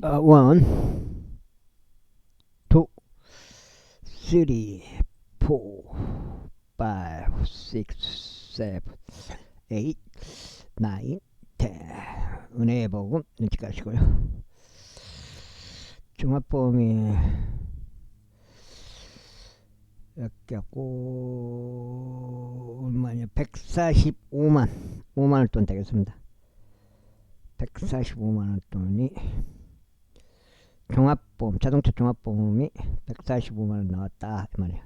1, 2, 3, 4, 5, 6, 7, 8, 9, 10. 은혜의 복음 눈치 가시고요. 종합보험이 였고 얼마냐, 5만원 돈 되겠습니다. 145만원 돈이 종합보험, 자동차 종합보험이 145만원 나왔다 이 말이야.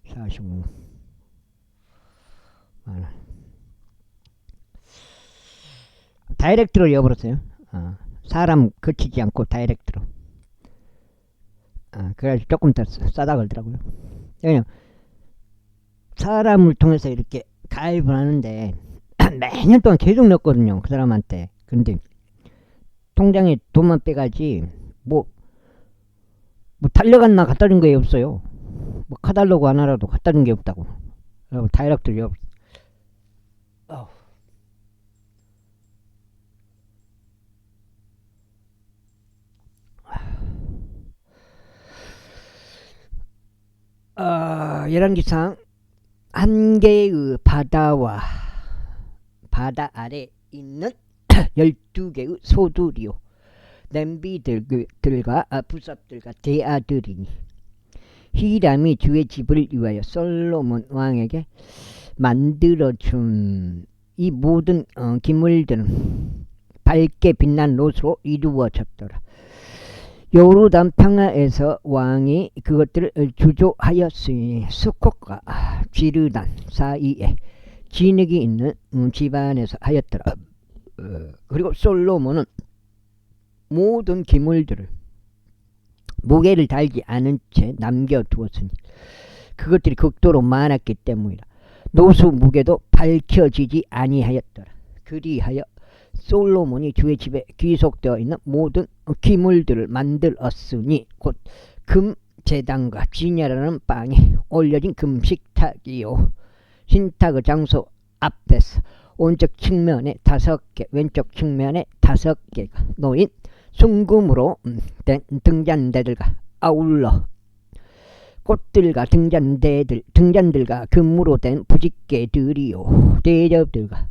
45만원. 다이렉트로 이어버렸어요. 사람 거치지 않고 다이렉트로. 그래가지고 조금 더 싸다 걸더라고요. 왜냐면 사람을 통해서 이렇게 가입을 하는데 매년 동안 계속 넣었거든요, 그 사람한테. 근데 통장에 돈만 빼가지 뭐 달려갔나 갖다 준 게 없어요. 뭐 카달로그 하나라도 갖다 준 게 없다고. 여러분 다이렉트로 열왕기상 한 개의 바다와 바다 아래 있는 12개의 소들이요, 냄비들과 부섭들과 대아들이니 히람이 주의 집을 위하여 솔로몬 왕에게 만들어준 이 모든 기물들은 밝게 빛난 롯으로 이루어졌더라. 요르단 평야에서 왕이 그것들을 주조하였으니 수컷과 지르단 사이에 진흙이 있는 집안에서 하였더라. 그리고 솔로몬은 모든 기물들을 무게를 달지 않은 채 남겨두었으니 그것들이 극도로 많았기 때문이라. 노수 무게도 밝혀지지 아니하였더라. 그리하여 솔로몬이 주의 집에 귀속되어 있는 모든 기물들을 만들었으니 곧 금 제단과 진야라는 빵에 올려진 금 식탁이요, 신탁의 장소 앞에서 오른쪽 측면에 5개, 왼쪽 측면에 5개가 놓인 순금으로 된 등잔대들과 아울러 꽃들과 등잔들과 금으로 된 부직개들이요, 대접들과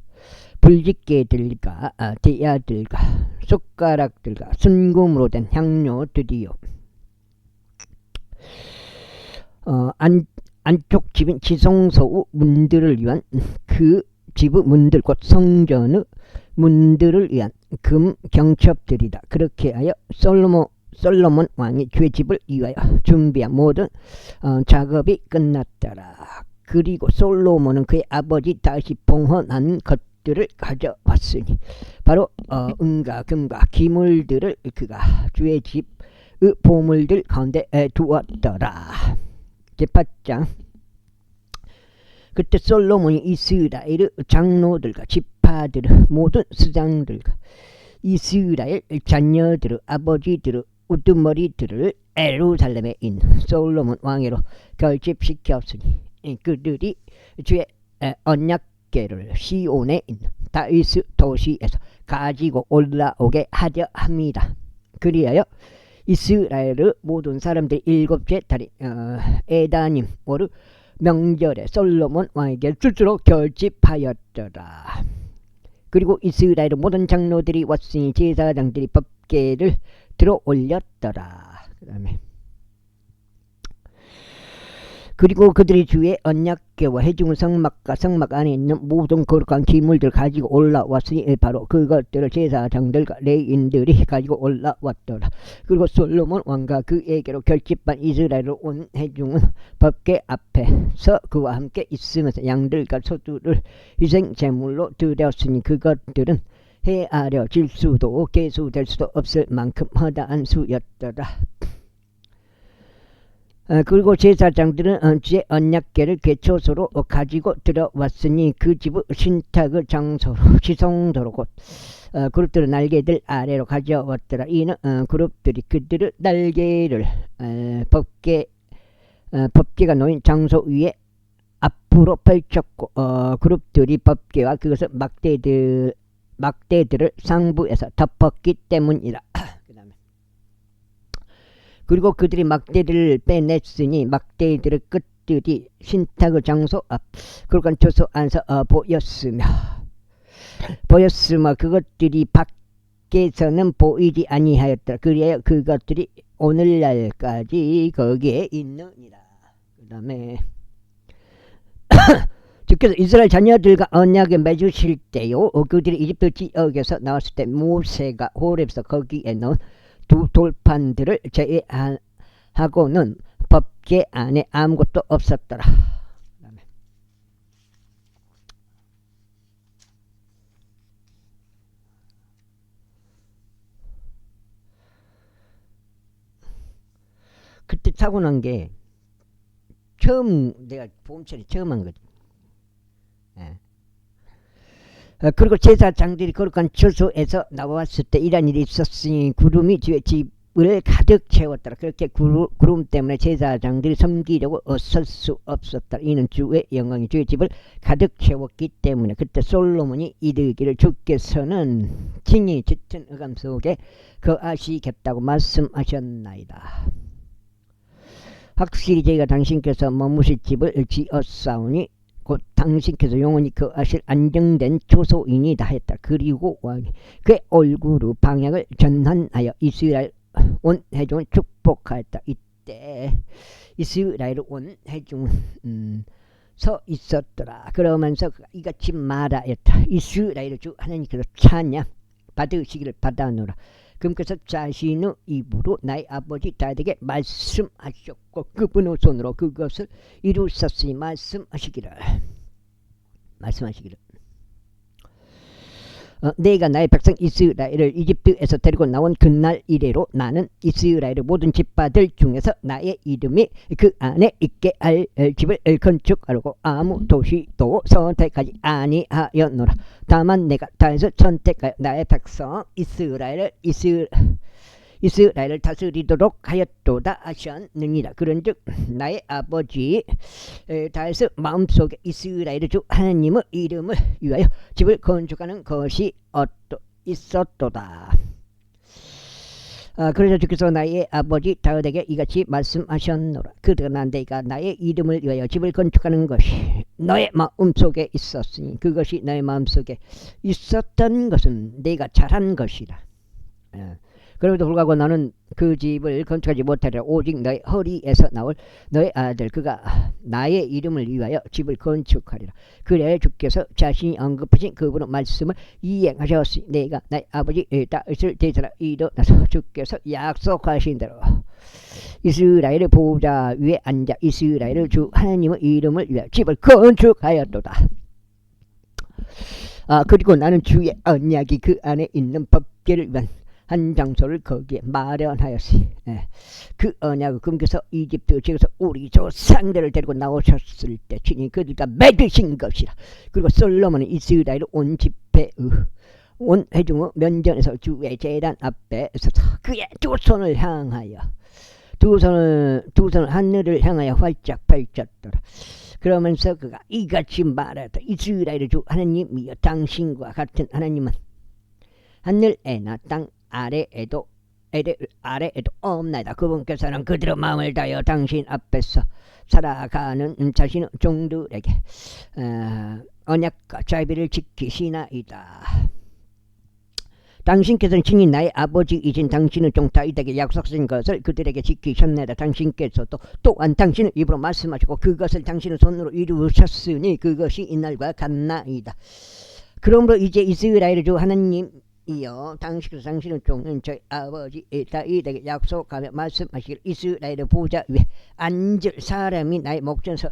불직개들과 대야들과 숟가락들과 순금으로 된 향료들이요, 안쪽 집인 지성소의 문들을 위한 그 집의 문들, 곧 성전의 문들을 위한 금 경첩들이다. 그렇게 하여 솔로몬 왕이 주의 집을 위하여 준비한 모든 작업이 끝났더라. 그리고 솔로몬은 그의 아버지 다시 봉헌한 것들을 가져왔으니 바로 은과 금과 기물들을 그가 주의 집의 보물들 가운데 두었더라. 제8장. 그때 솔로몬이 이스라엘의 장로들과 지파들의 모든 수장들과 이스라엘 자녀들의 아버지들의 우두머리들을 예루살렘에 있는 솔로몬 왕위로 결집시켰으니 그들이 주의 언약궤를 시온에 있는 다윗의 도시에서 가지고 올라오게 하려 합니다. 그리하여 이스라엘의 모든 사람들이 7째 달인 에다님 월의 명절에 솔로몬 왕에게 스스로 결집하였더라. 그리고 이스라엘의 모든 장로들이 왔으니 제사장들이 법궤를 들어 올렸더라. 그리고 그들이 주의 언약궤와 해중 성막과 성막 안에 있는 모든 거룩한 기물들을 가지고 올라왔으니 바로 그것들을 제사장들과 레위인들이 가지고 올라왔더라. 그리고 솔로몬 왕과 그에게로 결집한 이스라엘로 온 해중은 법궤 앞에서 그와 함께 있으면서 양들과 소들을 희생제물로 드렸으니 그것들은 헤아려질 수도 계수될 수도 없을 만큼 허다한 수였더라. 그리고 제사장들은 주의 언약궤를 궤초소로 가지고 들어왔으니 그 집의 신탁의 장소로 지성소로 곧 그룹들의 날개들 아래로 가져왔더라. 이는 그룹들이 그들의 날개를 법궤가 놓인 장소 위에 앞으로 펼쳤고 그룹들이 법궤와 그것을 막대들을 상부에서 덮었기 때문이라. 그리고 그들이 막대들을 빼냈으니 막대들의 끝들이 신탁의 장소 앞 그러니까 조소 안서 보였으며 그것들이 밖에서는 보이지 아니하였더라. 그래야 그것들이 오늘날까지 거기에 있느니라. 그 다음에 주께서 이스라엘 자녀들과 언약을 맺으실 때요 그들이 이집트 지역에서 나왔을 때 모세가 호렙에서 거기에 넣은 두 돌판들을 제외하고는 법궤 안에 아무것도 없었더라. 그다음에 그때 사고 난 게 처음 내가 보험처리 처음 한 거지. 예. 그리고 제사장들이 거룩한 처소에서 나왔을 때 이런 일이 있었으니 구름이 주의 집을 가득 채웠더라. 그렇게 구름 때문에 제사장들이 섬기려고 어설 수 없었다. 이는 주의 영광이 주의 집을 가득 채웠기 때문에 그때 솔로몬이 이르기를 주께서는 징이 짙은 의감 속에 거하시겠다고 말씀하셨나이다. 확실히 저희가 당신께서 머무실 집을 지었사오니 곧 당신께서 영원히 거하실 안정된 초소인이다 했다. 그리고 왕이 그의 얼굴의 방향을 전환하여 이스라엘 온 회중을 축복하였다. 이때 이스라엘 온 회중은 서 있었더라. 그러면서 이같이 말하였다. 이스라엘 주 하나님께서 찬양 받으시기를 바라노라. 그러면서 자신의 입으로 나의 아버지 다윗에게 말씀하셨고 그분의 손으로 그것을 이루셨으니 말씀하시기를 내가 나의 백성 이스라엘을 이집트에서 데리고 나온 그날 이래로 나는 이스라엘의 모든 집파들 중에서 나의 이름이 그 안에 있게 할 집을 건축하려고 아무 도시도 선택하지 아니하였노라. 다만 내가 다윗을 선택하여 나의 백성 이스라엘을 다스리도록 하였도다 하셨느니라. 그런즉 나의 아버지 다윗의 마음속에 이스라엘의 주 하나님의 이름을 위하여 집을 건축하는 것이 있었도다. 그래서 주께서 나의 아버지 다윗에게 이같이 말씀하셨노라. 그러나 내가 나의 이름을 위하여 집을 건축하는 것이 너의 마음속에 있었으니 그것이 너의 마음속에 있었던 것은 내가 잘한 것이라. 그럼에도 불구하고 나는 그 집을 건축하지 못하리라. 오직 너의 허리에서 나올 너의 아들 그가 나의 이름을 위하여 집을 건축하리라. 그래 주께서 자신이 언급하신 그분의 말씀을 이행하셨으니 내가 나의 아버지 다윗을 대신하여 일어나서 주께서 약속하신 대로 이스라엘의 보좌 위에 앉아 이스라엘의 주 하나님의 이름을 위하여 집을 건축하였도다. 그리고 나는 주의 언약이 그 안에 있는 법궤를 위한 한 장소를 거기에 마련하였으니 그 언약을 금께서 이집트 지역에서 우리 조상들을 데리고 나오셨을 때 친히 그들과 맺으신 것이라. 그리고 솔로몬은 이스라엘 온 집회의 온 회중의 면전에서 주의 제단 앞에 서서 그의 두 손을 향하여 두 손을 하늘을 향하여 활짝 펼쳤더라. 그러면서 그가 이같이 말하였다. 이스라엘의 주 하나님이여 당신과 같은 하나님은 하늘에나 땅 아래에도 없나이다. 그분께서는 그들의 마음을 다하여 당신 앞에서 살아가는 자신의 종들에게 언약과 자비를 지키시나이다. 당신께서는 친히 나의 아버지이신 당신의 종 다윗에게 약속하신 것을 그들에게 지키셨나이다. 당신께서도 또한 당신의 입으로 말씀하시고 그것을 당신의 손으로 이루셨으니 그것이 이날과 같나이다. 그러므로 이제 이스라엘의 주 하나님 이어 당신께서 당신의 종은 저희 아버지 다윗에게 약속하며 말씀하시기를 이스라엘의 보좌 위에 앉을 사람이 나의 목전에서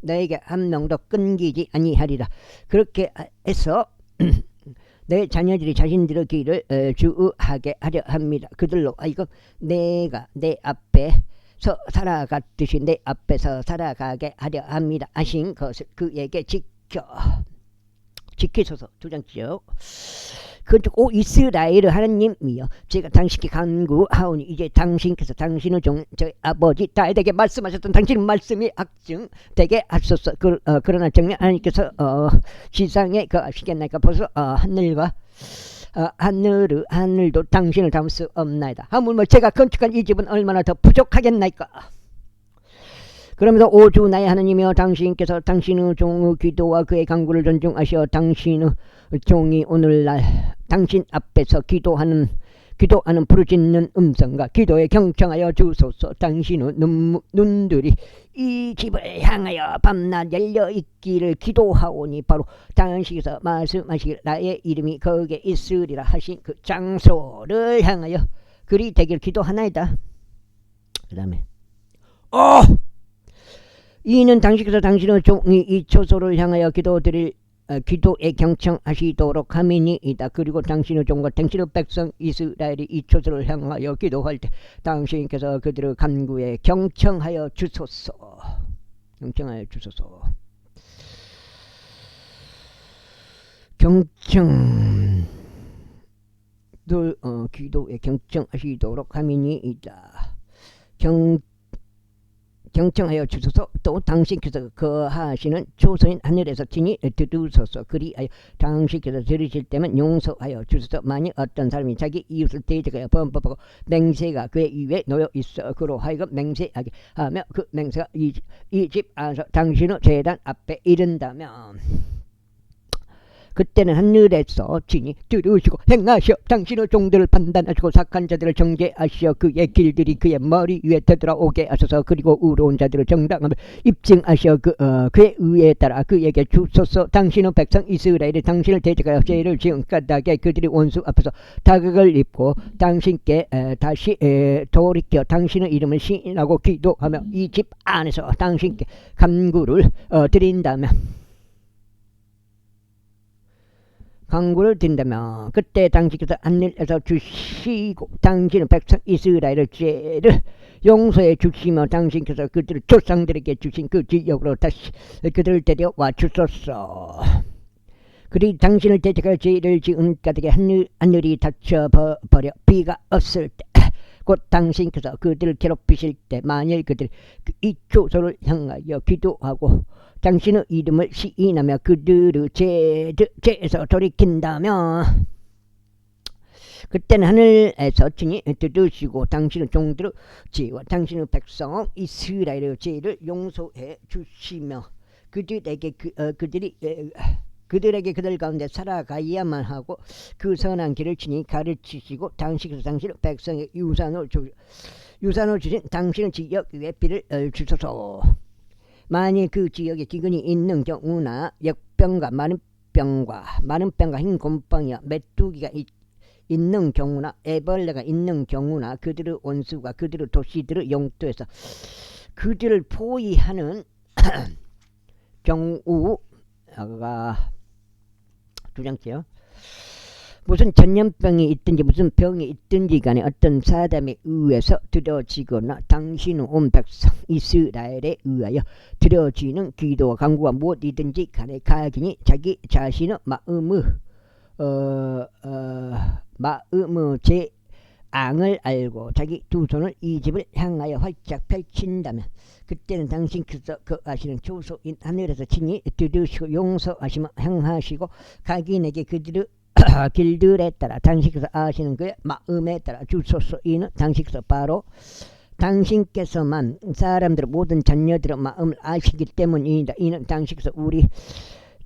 너에게 한 명도 끊기지 아니하리라. 그렇게 해서 내 자녀들이 자신들의 길을 주하게 하려 합니다. 그들로 하여금 내가 내 앞에서 살아갔듯이 내 앞에서 살아가게 하려 합니다. 하신 것을 그에게 지키소서. 두 장치요. 그쪽 오 이스라엘 하나님이여 제가 당신께 간구하오니 이제 당신께서 당신의 종 저희 아버지 다윗에게 말씀하셨던 당신의 말씀이 확증되게 하소서. 그러나 정녕 하나님께서 지상에 거하시겠나이까. 벌써 하늘도 당신을 담을 수 없나이다. 하물며 제가 건축한 이 집은 얼마나 더 부족하겠나이까. 그러면서 오주 나의 하느님이여 당신께서 당신의 종의 기도와 그의 간구를 존중하시어 당신의 종이 오늘날 당신 앞에서 기도하는 부르짖는 음성과 기도에 경청하여 주소서. 당신의 눈들이 이 집을 향하여 밤낮 열려있기를 기도하오니 바로 당신께서 말씀하시길 나의 이름이 거기에 있으리라 하신 그 장소를 향하여 그리 되길 기도하나이다. 그 다음에 이는 당신께서 당신의 종이 이 초소를 향하여 기도에 경청하시도록 함이니이다. 그리고 당신의 종과 당신의 백성 이스라엘이 이 초소를 향하여 기도할 때 당신께서 그들의 간구에 경청하여 주소서. 경청하여 주소서. 기도에 경청하시도록 함이니이다. 경청하여 주소서. 또 당신께서 거하시는 초소인 하늘에서 친히 들으소서. 그리하여 당신께서 들으실 때면 용서하여 주소서. 만일 어떤 사람이 자기 이웃을 대적하여 범법하고 맹세가 그의 입에 놓여 있어 그로 하여금 맹세하게 하며 그 맹세가 이 집 안에서 당신의 제단 앞에 이른다면 그때는 하늘에서 친히 들으시고 행하시어 당신의 종들을 판단하시고 착한 자들을 정죄하시어 그의 길들이 그의 머리 위에 되돌아오게 하소서. 그리고 의로운 자들을 정당함을 입증하시어 그의 의에 따라 그에게 주소서. 당신의 백성 이스라엘이 당신을 대적하여 죄를 지은 까닭에 그들이 원수 앞에서 타격을 입고 당신께 다시 돌이켜 당신의 이름을 시인하고 기도하며 이 집 안에서 당신께 간구를 드린다면 그때 당신께서 하늘에서 주시고 당신의 백성 이스라엘의 죄를 용서해 주시며 당신께서 그들의 조상들에게 주신 그 지역으로 다시 그들을 데려와 주소서. 그리 당신을 대적하여 죄를 지은 까닭에 하늘이 닫혀버려 비가 없을 때 곧 당신께서 그들을 괴롭히실 때 만일 그들이 이 초소를 향하여 기도하고 당신의 이름을 시인하며 그들의 죄에서 돌이킨다면 그때는 하늘에서 친히 들으시고 당신의 종들의 죄와 당신의 백성 이스라엘의 죄를 용서해 주시며 그들에게 그들 가운데 살아가야만 하고 그 선한 길을 친히 가르치시고 당신께서 당신의 백성의 유산을 주신 당신의 지역 위에 비를 주소서. 만일 그 지역에 기근이 있는 경우나 역병과 많은 병과 흰 곰팡이와 메뚜기가 있는 경우나 애벌레가 있는 경우나 그들의 원수가 그들의 도시들의 영토에서 그들을 포위하는 경우가 두 장째요. 무슨 전염병이 있든지 무슨 병이 있든지 간에 어떤 사람에 의해서 들어지거나 당신의 온 백성 이스라엘에 의하여 들어지는 기도와 간구가 무엇이든지 간에 각인이 자기 자신의 마음의 재앙을 알고 자기 두 손을 이 집을 향하여 활짝 펼친다면 그때는 당신께서 거하시는 초소인 하늘에서 친히 들으시고 용서하시며 행하시고 각인에게 그들의 길들에 따라 당신께서 아시는 그의 마음에 따라 주소서. 이는 당신께서 바로 당신께서만 사람들의 모든 자녀들의 마음을 아시기 때문이다. 이는 당신께서 우리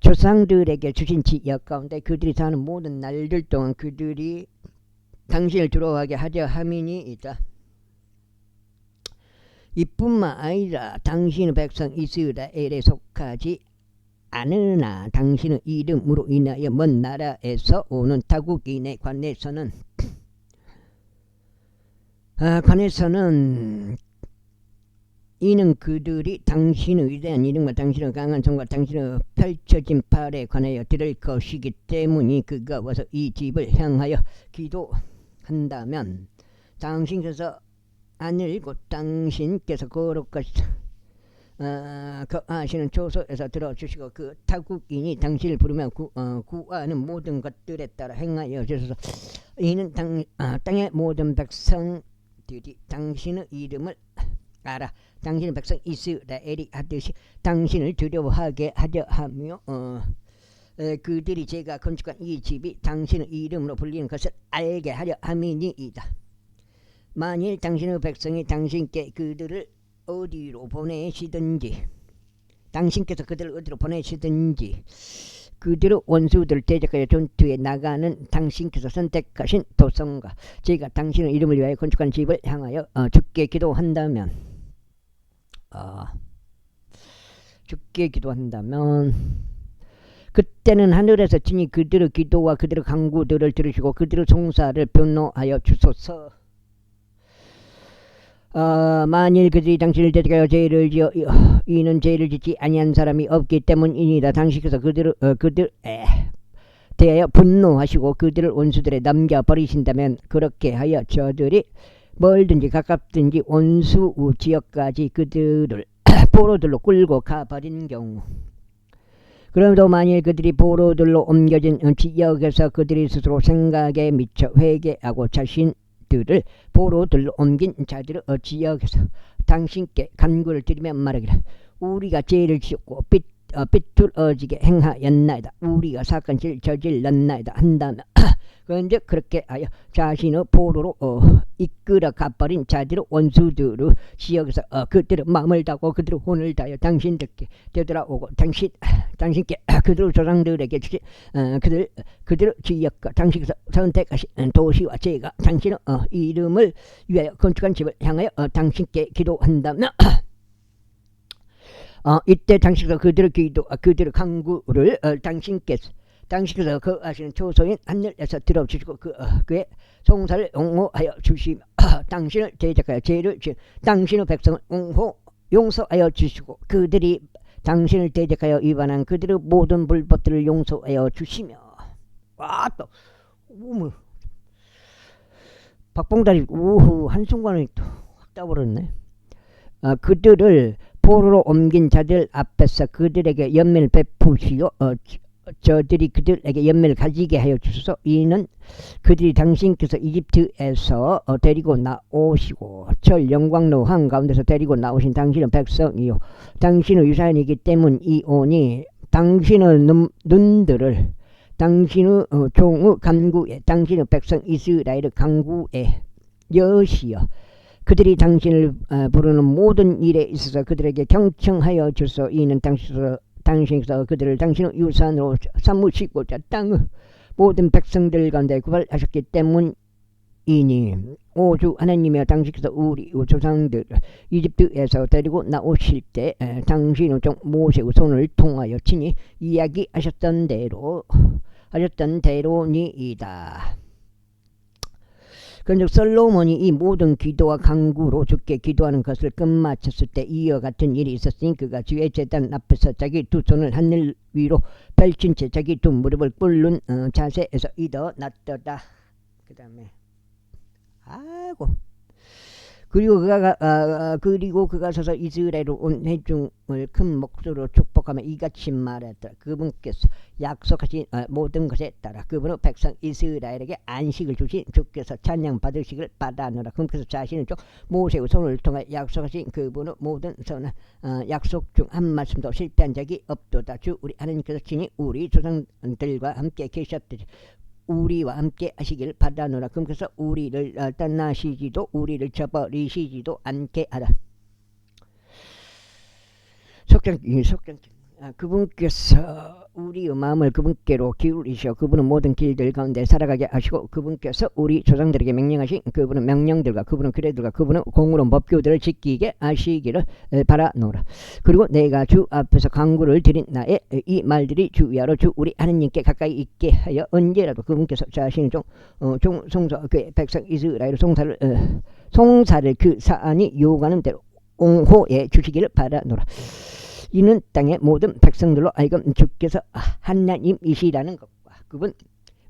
조상들에게 주신 지역 가운데 그들이 사는 모든 날들 동안 그들이 당신을 두려워하게 하려 함이니이다. 이뿐만 아니라 당신의 백성 이스라엘에 속하지 않으나 당신의 이름으로 인하여 먼 나라에서 오는 타국인의 관에서는 이는 그들이 당신의 위대한 이름과 당신의 강한 손과 당신의 펼쳐진 팔에 관하여 들을 것이기 때문이 그가 와서 이 집을 향하여 기도한다면 당신께서 하늘 곧 당신께서 거하시는 초소에서 들어주시고 그 타국인이 당신을 부르며 구하는 모든 것들에 따라 행하여 주소서. 이는 땅의 모든 백성들이 당신의 이름을 알아 당신의 백성 이스라엘이 하듯이 당신을 두려워하게 하려 하며 그들이 제가 건축한 이 집이 당신의 이름으로 불리는 것을 알게 하려 함이니이다. 만일 당신의 백성이 당신께 그들을 어디로 보내시든지, 당신께서 그들을 어디로 보내시든지, 그들의 원수들을 대적하여 전투에 나가는 당신께서 선택하신 도성과 제가 당신의 이름을 위하여 건축한 집을 향하여 주께 기도한다면, 그때는 하늘에서 친히 그들의 기도와 그들의 간구들을 들으시고 그들의 송사를 변호하여 주소서. 만일 그들이 당신을 대적하여 죄를 지어 이는 죄를 짓지 아니한 사람이 없기 때문이니이다. 당신께서 그들에 대하여 분노하시고 그들을 원수들에 남겨버리신다면 그렇게 하여 저들이 멀든지 가깝든지 원수 지역까지 그들을 포로들로 끌고 가버린 경우, 그럼에도 만일 그들이 포로들로 옮겨진 지역에서 그들이 스스로 생각에 미쳐 회개하고 자신들을 포로들로 옮긴 자들의 지역에서 당신께 간구를 드리며 말하기를, 우리가 죄를 지었고 삐뚤어지게 행하였나이다. 우리가 사건을 저질렀나이다 한다면 그런데 그렇게 하여 자신의 포로로 이끌어 가버린 자들의 원수들의 지역에서 그들의 마음을 다하고 그들의 혼을 다하여 당신들께 되돌아오고 당신께 그들의 조상들에게 주신 그들의 지역과 당신께서 선택하신 도시와 제가 당신의 이름을 위하여 건축한 집을 향하여 당신께 기도한다면 이때 당신께서 그들의 그들의 간구를 당신께서 그 하시는 초소인 하늘에서 들어주시고 그의 송사를 옹호하여 주시며 당신을 대적하여 죄를 지은 당신의 백성을 용서하여 주시고 그들이 당신을 대적하여 위반한 그들의 모든 불법들을 용서하여 주시며, 또 박봉다리 한순간에 또 확 따버렸네. 그들을 포로로 옮긴 자들 앞에서 그들에게 연민을 베푸시어 저들이 그들에게 연민을 가지게 하여 주소서. 이는 그들이 당신께서 이집트에서 데리고 나오시고 절 영광로 한가운데서 데리고 나오신 당신의 백성이요 당신의 유산이기 때문이오니, 당신의 눈들을 당신의 종의 간구에 당신의 백성 이스라엘의 간구에 여시어 그들이 당신을 부르는 모든 일에 있어서 그들에게 경청하여 주소. 이는 당신께서 그들을 당신의 유산으로 삼으시고자 땅의 모든 백성들 가운데 구별하셨기 때문이니, 오주 하나님이여 당신께서 우리 조상들을 이집트에서 데리고 나오실 때 당신의 종 모세의 손을 통하여 친히 이야기하셨던 대로니이다. 그런즉 솔로몬이 이 모든 기도와 간구로 주께 기도하는 것을 끝마쳤을 때 이와 같은 일이 있었으니 그가 주의 제단 앞에서 자기 두 손을 하늘 위로 펼친 채 자기 두 무릎을 꿇는 자세에서 일어났더라. 그 다음에 그리고 그가 서서 이스라엘로 온 회중을 큰 목소리로 축복하며 이같이 말했더라. 그분께서 약속하신 모든 것에 따라 그분의 백성 이스라엘에게 안식을 주신 주께서 찬양 받으시기를 바라노라. 그분께서 자신의 종 모세의 손을 통해 약속하신 그분의 모든 선한 약속 중 한 말씀도 실패한 적이 없도다. 주 우리 하나님께서 친히 우리 조상들과 함께 계셨듯이 우리와 함께 하시길 바라노라. 그분께서 우리를 떠나시지도 우리를 저버리시지도 않게 하라. 속장 그분께서 우리의 마음을 그분께로 기울이시어 그분의 모든 길들 가운데 살아가게 하시고 그분께서 우리 조상들에게 명령하신 그분의 명령들과 그분의 규례들과 그분의 공의로운 법규들을 지키게 하시기를 바라노라. 그리고 내가 주 앞에서 간구를 드린 나의 이 말들이 주 위하로 주 우리 하느님께 가까이 있게 하여 언제라도 그분께서 자신의 송사 그의 백성 이스라엘 송사를 그 사안이 요구하는 대로 옹호해 주시기를 바라노라. 이는 땅의 모든 백성들로 하여금 주께서 하나님이시라는 것과 그분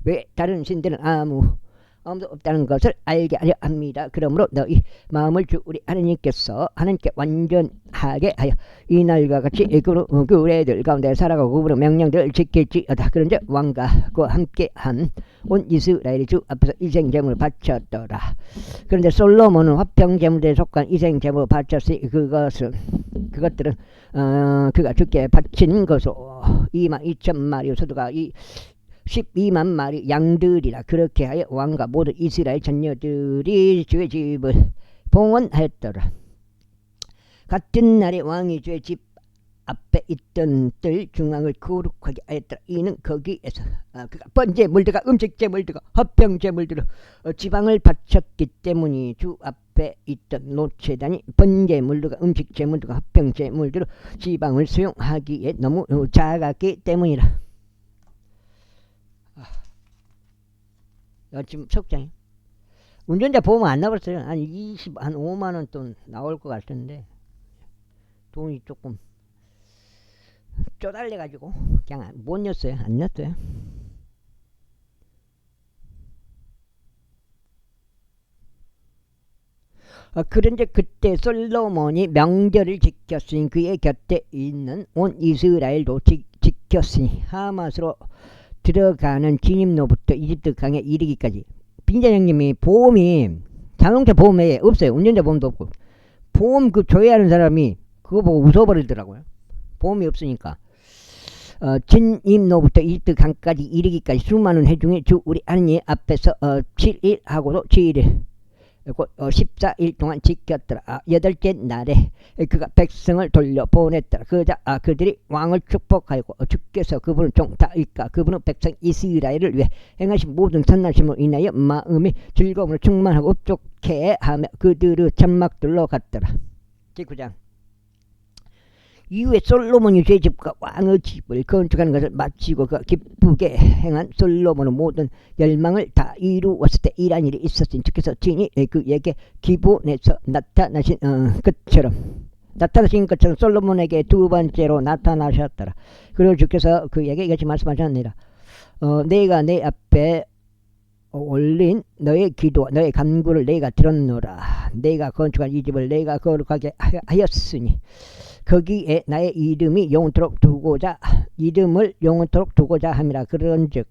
외 다른 신들은 아무도 없다는 것을 알게 하려 합니다. 그러므로 너희 마음을 주 우리 하나님께 완전하게 하여 이날과 같이 그 규례들 가운데 살아가고 그분의 명령들을 지킬지어다. 그런즉 왕과 그와 함께한 온 이스라엘이 주 앞에서 이생제물을 바쳤더라. 그런데 솔로몬은 화평제물에 속한 이생제물을 바쳤으니 그것들은 그가 주께 바친 것으로 22,000마리 소두가 이 12만 마리 양들이라. 그렇게 하여 왕과 모든 이스라엘 전녀들이 주의 집을 봉헌하였더라. 같은 날에 왕이 주의 집 앞에 있던 뜰 중앙을 거룩하게 하였더라. 이는 거기에서 그가 번제물들과 음식제물들과 화평제물들로 지방을 바쳤기 때문이. 주 앞에 있던 노제단이 번제물들과 음식제물들과 화평제물들로 지방을 수용하기에 너무 작았기 때문이라. 지금 석장이 운전자 보험은 안 나왔어요. 한 5만원 돈 나올 것 같은데 돈이 조금 쪼달려가지고 그냥 못 냈어요. 안 냈어요. 그런데 그때 솔로몬이 명절을 지켰으니 그의 곁에 있는 온 이스라엘도 지켰으니 하맛으로 들어가는 진입로부터 이집트 강에 이르기까지. 빈자장님이 보험이 자동차 보험에 없어요. 운전자 보험도 없고. 보험 그 조회하는 사람이 그거 보고 웃어버리더라고요. 보험이 없으니까. 진입로부터 이집트 강까지 이르기까지 수많은 해 중에 주 우리 하느님 앞에서 7일 하고도 7일 14일 동안 지켰더라. 8째 날에 그가 백성을 돌려보냈더라. 그러자 그들이 왕을 축복하고 주께서 그분은 종다일까 그분은 백성 이스라엘을 위해 행하신 모든 선하심으로 인하여 마음이 즐거움으로 충만하고 흡족해 하며 그들의 장막들로 갔더라. 제9장. 이후에 솔로몬이 주의 집과 왕의 집을 건축하는 것을 마치고 그가 기쁘게 행한 솔로몬의 모든 열망을 다 이루었을 때 이러한 일이 있었으니 주께서 친히 그에게 기본에서 나타나신 것처럼 솔로몬에게 두 번째로 나타나셨더라. 그리고 주께서 그에게 이같이 말씀하셨느니라. 내가 내 앞에 올린 너의 기도와 너의 간구를 내가 들었노라. 내가 건축한 이 집을 내가 거룩하게 하였으니 거기에 나의 이름을 영원토록 두고자 함이라. 그런즉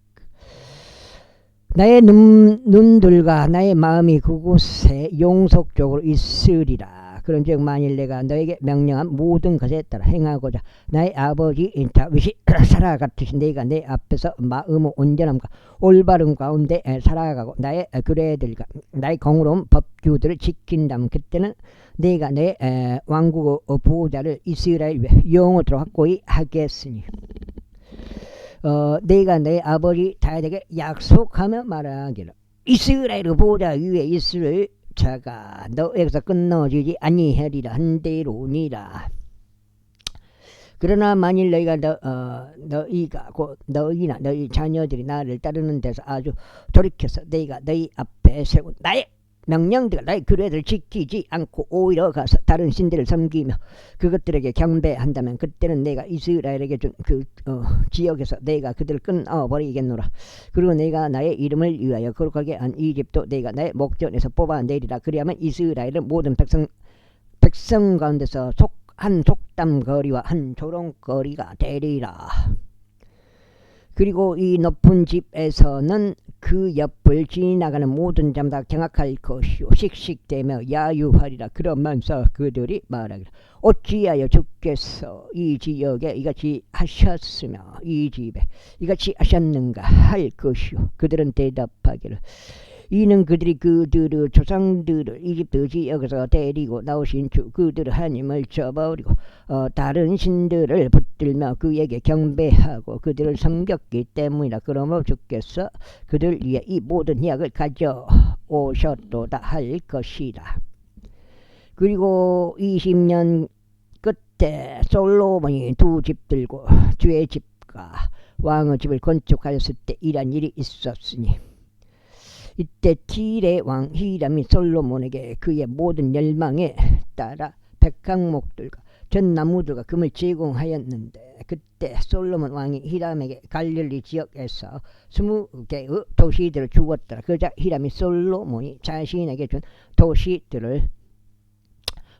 나의 눈들과 나의 마음이 그곳에 영속적으로 있으리라. 그런즉 만일 내가 너에게 명령한 모든 것에 따라 행하고자 나의 아버지 다윗이 살아갔듯이 내가 내 앞에서 마음의 온전함과 올바름 가운데 살아가고 나의 규례들과 나의 공의로운 법규들을 지킨다면 그때는 내가 내 왕국의 보호자를 이스라엘 위에 영원토록 확고히 하겠으니 내가 내 아버지 다윗에게 약속하며 말하기를 이스라엘의 보호자 위에 있을 자가 너에게서 끊어지지 아니하리라 한대로니라. 그러나 만일 너희가 너희가 곧 너희나 너희 자녀들이 나를 따르는 데서 아주 돌이켜서 너희가 너희 앞에 세운 나의 명령들과 나의 규례들을 지키지 않고 오히려 가서 다른 신들을 섬기며 그것들에게 경배한다면 그때는 내가 이스라엘에게 준 그 지역에서 내가 그들을 끊어버리겠노라. 그리고 내가 나의 이름을 위하여 거룩하게 한 이집도 내가 나의 목전에서 뽑아내리라. 그리하면 이스라엘은 모든 백성 가운데서 한 속담거리와 한 조롱거리가 되리라. 그리고 이 높은 집에서는 그 옆을 지나가는 모든 자마다 경악할 것이요 씩씩대며 야유하리라. 그러면서 그들이 말하기를 어찌하여 주께서 이 지역에 이같이 하셨으며 이 집에 이같이 하셨는가 할 것이요. 그들은 대답하기를 이는 그들이 그들의 조상들을 이집트 지역에서 데리고 나오신 주 그들의 하나님을 저버리고 다른 신들을 붙들며 그에게 경배하고 그들을 섬겼기 때문이라. 그러므로 주께서 그들 위해 이 모든 희약을 가져오셨도다 할 것이다. 그리고 20년 끝에 솔로몬이 두 집들고 주의 집과 왕의 집을 건축하였을 때 이러한 일이 있었으니 이때 틸의 왕 히람이 솔로몬에게 그의 모든 열망에 따라 백항목들과 전나무들과 금을 제공하였는데 그때 솔로몬 왕이 히람에게 갈릴리 지역에서 20개의 도시들을 주었더라. 그러자 히람이 솔로몬이 자신에게 준 도시들을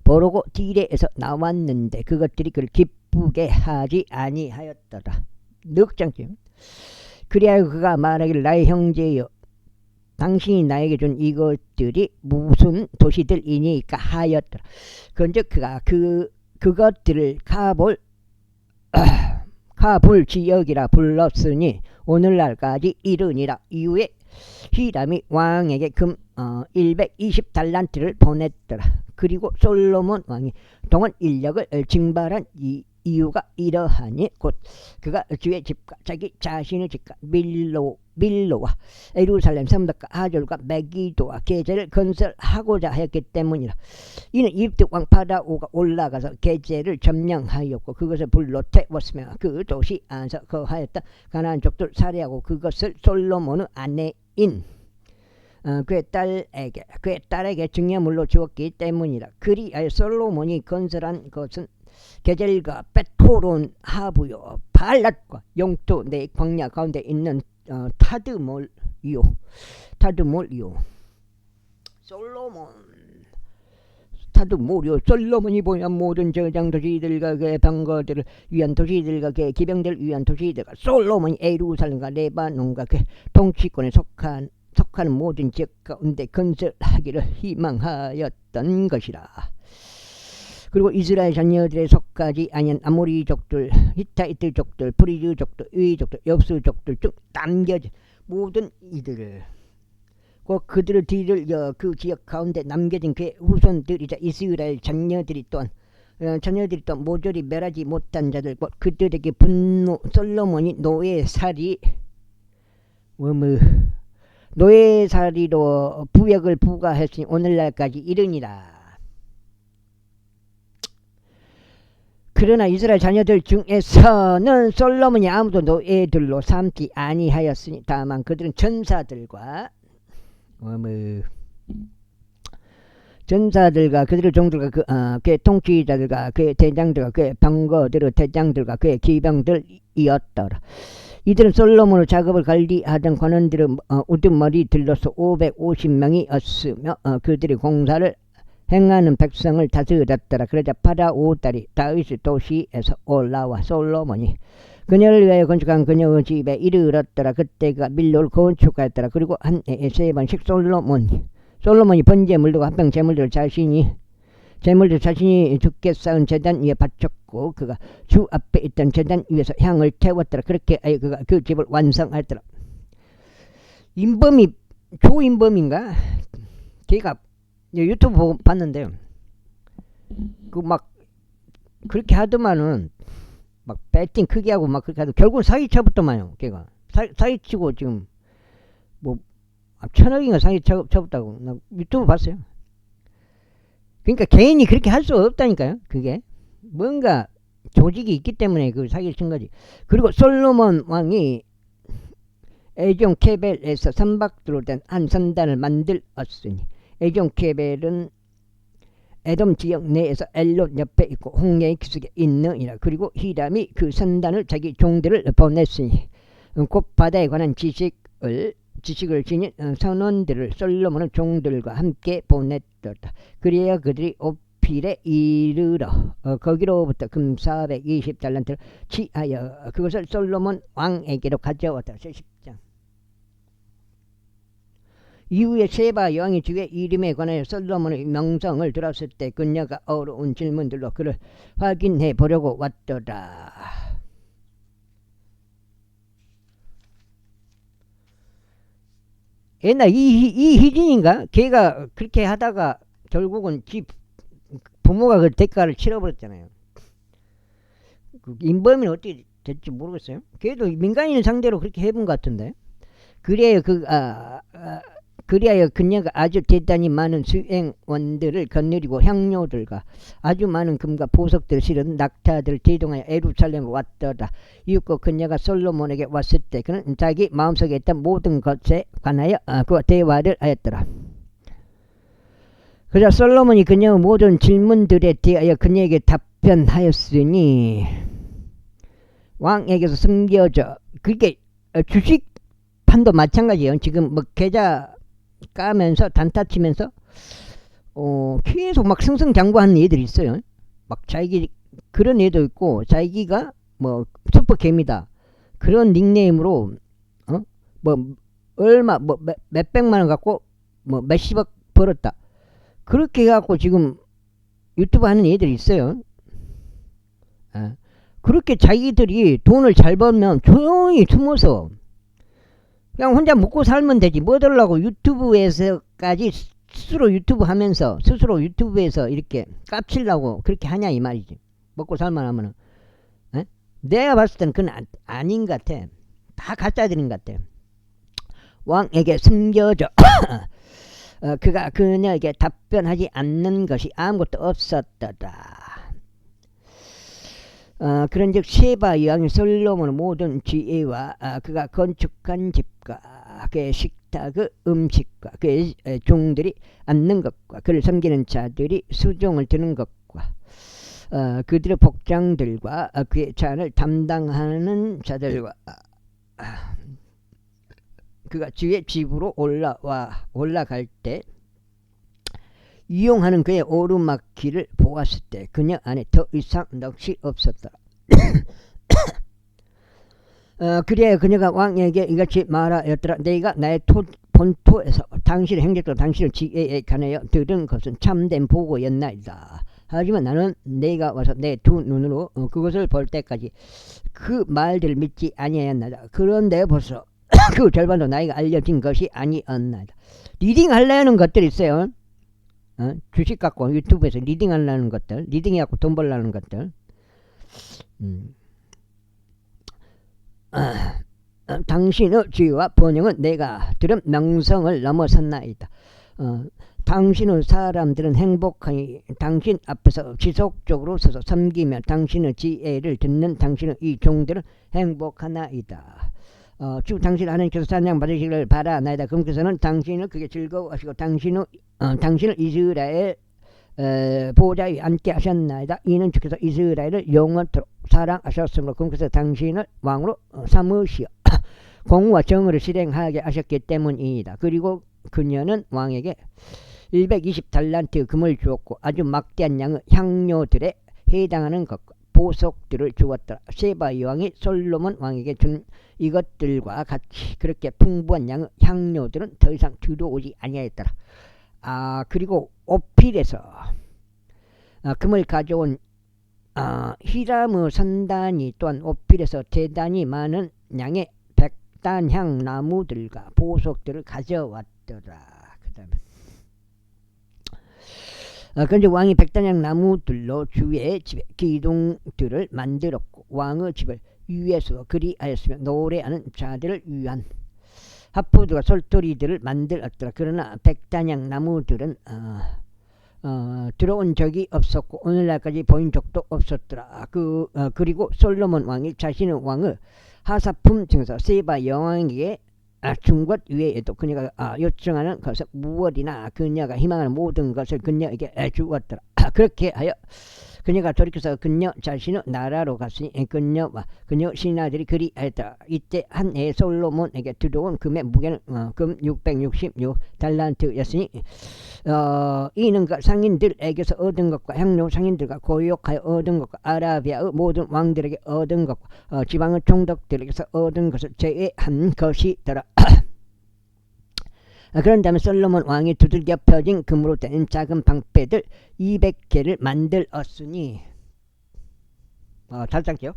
보르고 딜에서 나왔는데 그것들이 그를 기쁘게 하지 아니하였더라. 넉장쯤. 그리하여 그가 말하기를 나의 형제여 당신이 나에게 준 이것들이 무슨 도시들이니까 하였더라. 그런즉 그가 그것들을 가불 지역이라 불렀으니 오늘날까지 이르니라. 이후에 히람이 왕에게 금 120달란트를 보냈더라. 그리고 솔로몬 왕이 동원 인력을 징발한 이유가 이러하니 곧 그가 주의 집과 자기 자신의 집과 밀로와 예루살렘 성벽과 하졸과 메기도와 게제를 건설하고자 하였기 때문이라. 이는 이집트 왕 파라오가 올라가서 게제를 점령하였고 그것을 불로 태웠으며 그 도시 안에서 거하였다. 가나안 족들 살해하고 그것을 솔로몬의 아내인 그의 딸에게 증여물로 주었기 때문이라. 그리하여 솔로몬이 건설한 것은 게젤과 벳호론 하부요 발랏과 용토 내 광야 가운데 있는 타드몰이요. 솔로몬이 보면 모든 저장 도시들과 그의 방거들을 위한 도시들과 그의 기병들을 위한 도시들과 솔로몬이 예루살렘과 레바논과 그의 통치권에 속하는 모든 지역 가운데 건설하기를 희망하였던 것이라. 그리고 이스라엘 자녀들의 속하지 아니한 아모리족들, 히타이트 족들, 브리즈 족들, 위 족들, 엽수 족들 중 남겨진 모든 이들을 그들의 뒤를 그 지역 가운데 남겨진 그의 후손들이자 이스라엘 자녀들이 또한 모조리 멸하지 못한 자들 곧 그들에게 솔로몬이 노예살이로 부역을 부과했으니 오늘날까지 이르니라. 그러나 이스라엘 자녀들 중에서는 솔로몬이 아무도 노예들로 삼지 아니하였으니 다만 그들은 전사들과 그들의 종들과 그의 통치자들과 그의 대장들과 그의 병거들의 대장들과 그의 기병들이었더라. 이들은 솔로몬의 작업을 관리하던 관원들의 우두머리들로서 550명이었으며 그들이 공사를 행하는 백성을 다스렸더라. 그러자 파라오 딸이 다윗의 도시에서 올라와 솔로몬이 그녀를 위하여 건축한 그녀의 집에 이르렀더라. 그때가 밀로를 건축하였더라. 그리고 한 해에 3번씩 솔로몬이 번제물들과 합병 제물들을 자신이 두께 쌓은 제단 위에 바쳤고 그가 주 앞에 있던 제단 위에서 향을 태웠더라. 그렇게 그가 그 집을 완성하였더라. 조인범인가? 걔가 유튜브 보고 봤는데요. 그렇게 하더만은 막 배팅 크게 하고 막 그렇게 하도 결국은 사기쳐봤더만요. 걔가 사기치고 지금 뭐 1,000억인가 사기쳐봤다고 나 유튜브 봤어요. 그러니까 개인이 그렇게 할 수 없다니까요. 그게 뭔가 조직이 있기 때문에 그 사기를 친 거지. 그리고 솔로몬 왕이 에종 케벨에서 선박으로 된 한 선단을 만들었으니 에종 케벨은 에돔 지역 내에서 엘롯 옆에 있고 홍해의 기슭에 있느니라. 그리고 히람이 그 선단을 자기 종들을 보냈으니 곧 바다에 관한 지식을 지닌 선원들을 솔로몬의 종들과 함께 보냈더라. 그래야 그들이 오필에 이르러 거기로부터 금 420달란트를 취하여 그것을 솔로몬 왕에게로 가져왔다. 10장. 이후에 세바 여왕이 주의 이름에 관하여 솔로몬의 명성을 들었을 때 그녀가 어려운 질문들로 그를 확인해 보려고 왔더라. 옛날 이 희진인가? 걔가 그렇게 하다가 결국은 부모가 그 대가를 치러버렸잖아요. 그 인범이는 어떻게 될지 모르겠어요. 걔도 민간인 상대로 그렇게 해본 것 같은데. 그리하여 그녀가 아주 대단히 많은 수행원들을 거느리고 향료들과 아주 많은 금과 보석들을 실은 낙타들을 대동하여 예루살렘으로 왔더라. 이윽고 그녀가 솔로몬에게 왔을 때 그는 자기 마음속에 있던 모든 것에 관하여 그와 대화를 하였더라. 그러자 솔로몬이 그녀의 모든 질문들에 대하여 그녀에게 답변하였으니 왕에게서 숨겨져. 그게 주식판도 마찬가지예요. 지금 뭐 계좌 까면서 단타 치면서 계속 막 승승장구하는 애들이 있어요. 막 자기 그런 애도 있고 자기가 뭐 슈퍼개미다 그런 닉네임으로 뭐 얼마 뭐 몇백만 원 갖고 뭐 몇십억 벌었다 그렇게 해갖고 지금 유튜브 하는 애들이 있어요. 그렇게 자기들이 돈을 잘 벌면 조용히 숨어서 그냥 혼자 먹고 살면 되지. 뭐 하려고 유튜브에서까지 스스로 유튜브 하면서 스스로 유튜브에서 이렇게 깝치려고 그렇게 하냐 이 말이지. 먹고 살만 하면은. 내가 봤을 때는 그건 아닌 것 같아. 다 가짜들인 것 같아. 왕에게 숨겨져 그가 그녀에게 답변하지 않는 것이 아무것도 없었더라. 그런즉 셰바 여왕이 솔로몬의 모든 지혜와 그가 건축한 집과 그의 식탁 그 음식과 그의 종들이 앉는 것과 그를 섬기는 자들이 수종을 드는 것과 그들의 복장들과 그의 잔을 담당하는 자들과 그가 주의 집으로 올라갈 때 이용하는 그의 오르막길을 보았을 때 그녀 안에 더 이상 넋이 없었다. 그래야 그녀가 왕에게 이같이 말하였더라. 내가 나의 본토에서 당신의 행적과 당신의 지혜에 관하여 들은 것은 참된 보고였나이다. 하지만 나는 내가 와서 내 두 눈으로 그것을 볼 때까지 그 말들을 믿지 아니하였나이다. 그런데 벌써 그 절반도 나이가 알려진 것이 아니었나이다. 리딩 하려는 것들이 있어요. 주식 갖고 유튜브에서 리딩 하려는 것들, 리딩 해갖고 돈 벌려는 것들. 당신의 지혜와 번영은 내가 들은 명성을 넘어섰나이다. 당신의 사람들은 행복하니 당신 앞에서 지속적으로 서서 섬기며 당신의 지혜를 듣는 당신의 이 종들은 행복하나이다. 주 당신 하나님께서 찬양 받으시기를 바라나이다. 그분께서는 당신을 그게 즐거워하시고 당신을 이스라엘 보좌에 앉게 하셨나이다. 이는 주께서 이스라엘을 영원토록 사랑하셨으므로 그분께서 당신을 왕으로 삼으시어 공의와 정의를 실행하게 하셨기 때문이다. 그리고 그녀는 왕에게 120달란트 금을 주었고 아주 막대한 양의 향료들에 해당하는 것과 보석들을 주었더라. 셰바 여왕이 솔로몬 왕에게 준 이것들과 같이 그렇게 풍부한 양의 향료들은 더 이상 들어오지 아니하였더라. 그리고 오필에서 금을 가져온 히람의 선단이 또한 오필에서 대단히 많은 양의 백단향 나무들과 보석들을 가져왔더라. 그 다음에 그런데 왕이 백단향 나무들로 주의 집에 기둥들을 만들었고 왕의 집을 위에서 그리하였으며 노래하는 자들을 위한 하프들과 솔토리들을 만들었더라. 그러나 백단향 나무들은 들어온 적이 없었고 오늘날까지 보인 적도 없었더라. 그리고 솔로몬 왕이 자신의 왕을 하사품 중에서 세바 여왕에게 준 것 외에도 그녀가 요청하는 것은 무엇이나 그녀가 희망하는 모든 것을 그녀에게 주었더라. 그렇게 하여 그녀가 돌이켜서 그녀 자신의 나라로 갔으니 그녀와 그녀 신하들이 그리하였다. 이때 한 해 솔로몬에게 들어온 금의 무게는 금 666달란트였으니 이는 그 상인들에게서 얻은 것과 향료 상인들과 고욕하여 얻은 것과 아라비아의 모든 왕들에게 얻은 것과 지방의 총독들에게서 얻은 것을 제외한 것이더라. 그런 다음에 솔로몬 왕이 두들겨 펴진 금으로 된 작은 방패들 200개를 만들었으니 잘 짧게요.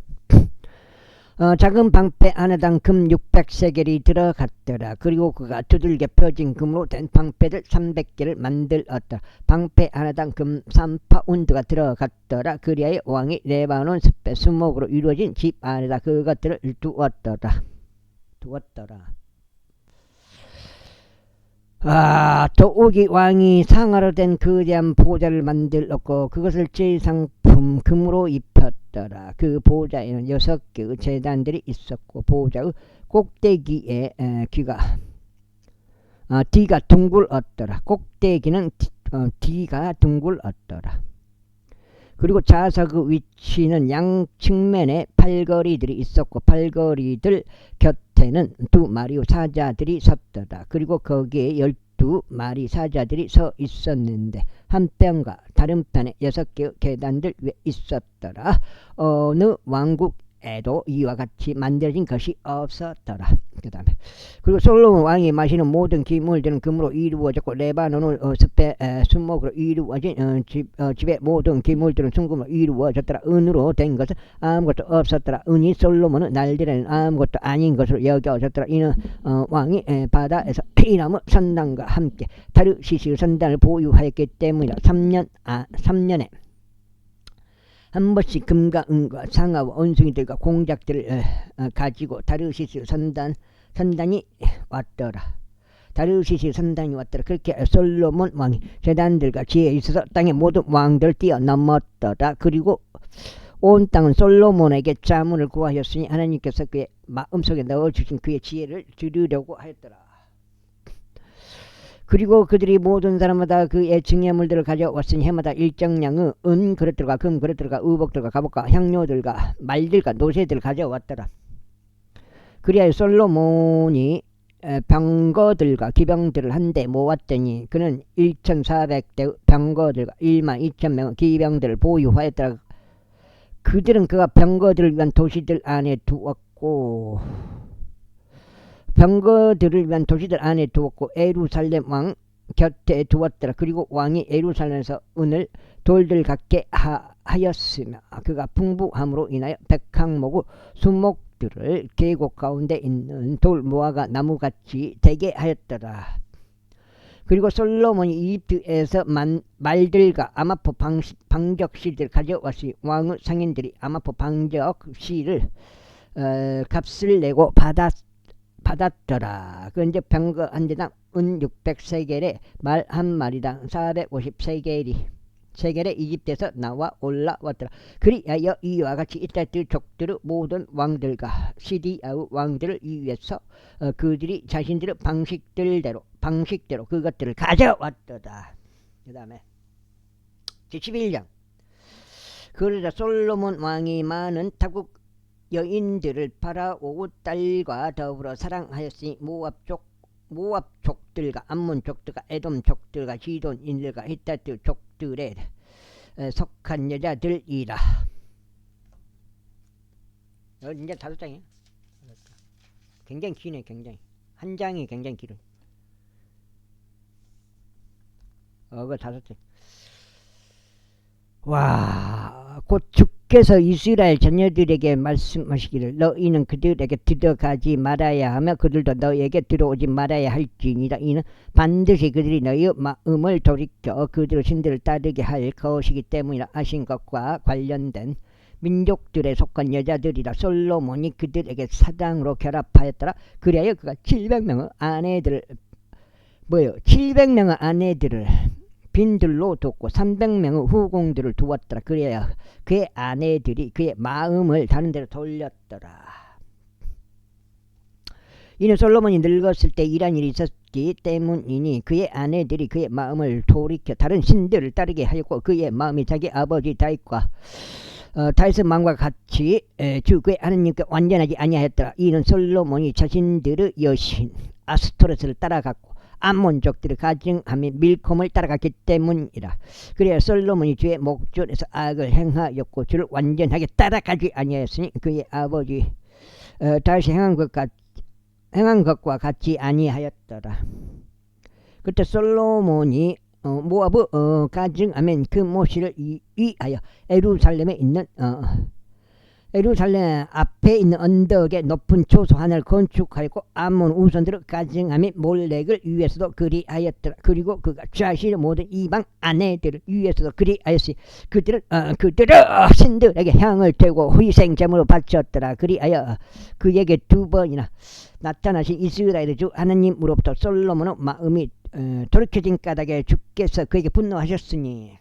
작은 방패 하나당 금 600세겔이 들어갔더라. 그리고 그가 두들겨 펴진 금으로 된 방패들 300개를 만들었다. 방패 하나당 금 3파운드가 들어갔더라. 그리하여 왕이 레바논 숲의 수목으로 이루어진 집 안에다 그것들을 두었더라. 도우기 왕이 상아로 된 거대한 보좌를 만들었고 그것을 제상품 금으로 입혔더라. 그 보좌에는 6개의 제단들이 있었고 보좌의 꼭대기에 D가 둥글었더라. 꼭대기는 D가 둥글었더라. 그리고 좌석의 위치는 양 측면에 팔걸이들이 있었고 팔걸이들 곁에는 2마리의 사자들이 섰더라. 그리고 거기에 12마리 사자들이 서 있었는데 한 편과 다른 편에 6개의 계단들 위에 있었더라. 어느 왕국 에도 이와 같이 만들어진 것이 없었더라. 그 다음에 그리고 솔로몬 왕이 마시는 모든 기물들은 금으로 이루어졌고 레바논을 순목으로 이루어진 집의 모든 기물들은 순금으로 이루어졌더라. 은으로 된 것은 아무것도 없었더라. 은이 솔로몬은 날들에는 아무것도 아닌 것으로 여겨졌더라. 이는 왕이 바다에서 이나무 선단과 함께 타르시스 선단을 보유하였기 때문이라. 3년에 한 번씩 금과 은과 상아와 원숭이들과 공작들을 가지고 다르시스 선단이 왔더라. 다르시스 선단이 왔더라. 그렇게 솔로몬 왕이 재단들과 지혜에 있어서 땅의 모든 왕들을 뛰어넘었더라. 그리고 온 땅은 솔로몬에게 자문을 구하였으니 하나님께서 그의 마음속에 넣어주신 그의 지혜를 들으려고 하였더라. 그리고 그들이 모든 사람마다 그의 증여물들을 가져왔으니 해마다 일정량의 은 그릇들과 금 그릇들과 의복들과 갑옷과 향료들과 말들과 노새들을 가져왔더라. 그리하여 솔로몬이 병거들과 기병들을 한데 모았더니 그는 1400대 병거들과 12,000명의 기병들을 보유하였더라. 그들은 그가 병거들을 위한 도시들 안에 두었고 병거들을 위한 도시들 안에 두었고 예루살렘 왕 곁에 두었더라. 그리고 왕이 예루살렘에서 은을 돌들 갖게 하였으며 그가 풍부함으로 인하여 백항목의 수목들을 계곡 가운데 있는 돌 무화과 나무같이 되게 하였더라. 그리고 솔로몬이 이집트에서 말들과 아마포 방적실들을 가져왔으니 왕의 상인들이 아마포 방적실을 값을 내고 받았더라. 그 이제 병거 한 대당 은 600세겔에 말 한 마리당 450세겔이 이집트에서 나와 올라왔더라. 그리하여 이와 같이 이따들 족들의 모든 왕들과 시디아의 왕들을 위해서 그들이 자신들의 방식대로 그것들을 가져왔더라. 그 다음에 11장 그러자 솔로몬 왕이 많은 타국 여인들을 파라오 딸과 더불어 사랑하였으니 모압 족들과 암몬 족들과 에돔 족들과 시돈인들과 히타트 족들에 속한 여자들이라. 이제 5장이에요. 굉장히 기네. 굉장히 한 장이 굉장히 길어. 그거 5장. 와, 곧 주께서 이스라엘 자녀들에게 말씀하시기를 너희는 그들에게 들어가지 말아야 하며 그들도 너희에게 들어오지 말아야 할지니라. 이는 반드시 그들이 너희의 마음을 돌이켜 그들의 신들을 따르게 할 것이기 때문이라 하신 것과 관련된 민족들에 속한 여자들이라. 솔로몬이 그들에게 사랑으로 결합하였더라. 그래야 그가 700명의 아내들을 빈들로 뒀고 300명의 후궁들을 두었더라. 그래야 그의 아내들이 그의 마음을 다른 데로 돌렸더라. 이는 솔로몬이 늙었을 때 이란 일이 있었기 때문이니 그의 아내들이 그의 마음을 돌이켜 다른 신들을 따르게 하였고 그의 마음이 자기 아버지 다윗과 다윗의 마음과 같이 주 그의 하나님께 완전하지 아니하였더라. 이는 솔로몬이 자신들의 여신 아스토레스를 따라갔고 암몬족들을 가증하며 밀콤을 따라갔기 때문이라. 그래야 솔로몬이 주의 목전에서 악을 행하였고 주를 완전하게 따라가지 아니하였으니 그의 아버지 다윗이 행한 것과 같이 아니하였더라. 그때 솔로몬이 모압의 가증하면 그 모시를 위하여 예루살렘에 있는 예루살렘 앞에 있는 언덕에 높은 초소 하나를 건축하였고 암몬 우선들을 가증하며 몰렉을 위해서도 그리하였더라. 그리고 그가 자신의 모든 이방 아내들을 위해서도 그리하였으니 그들은 신들에게 향을 태우고 희생제물로 바쳤더라. 그리하여 그에게 2번이나 나타나신 이스라엘의 주 하나님으로부터 솔로몬의 마음이 돌이켜진 까닭에 주께서 그에게 분노하셨으니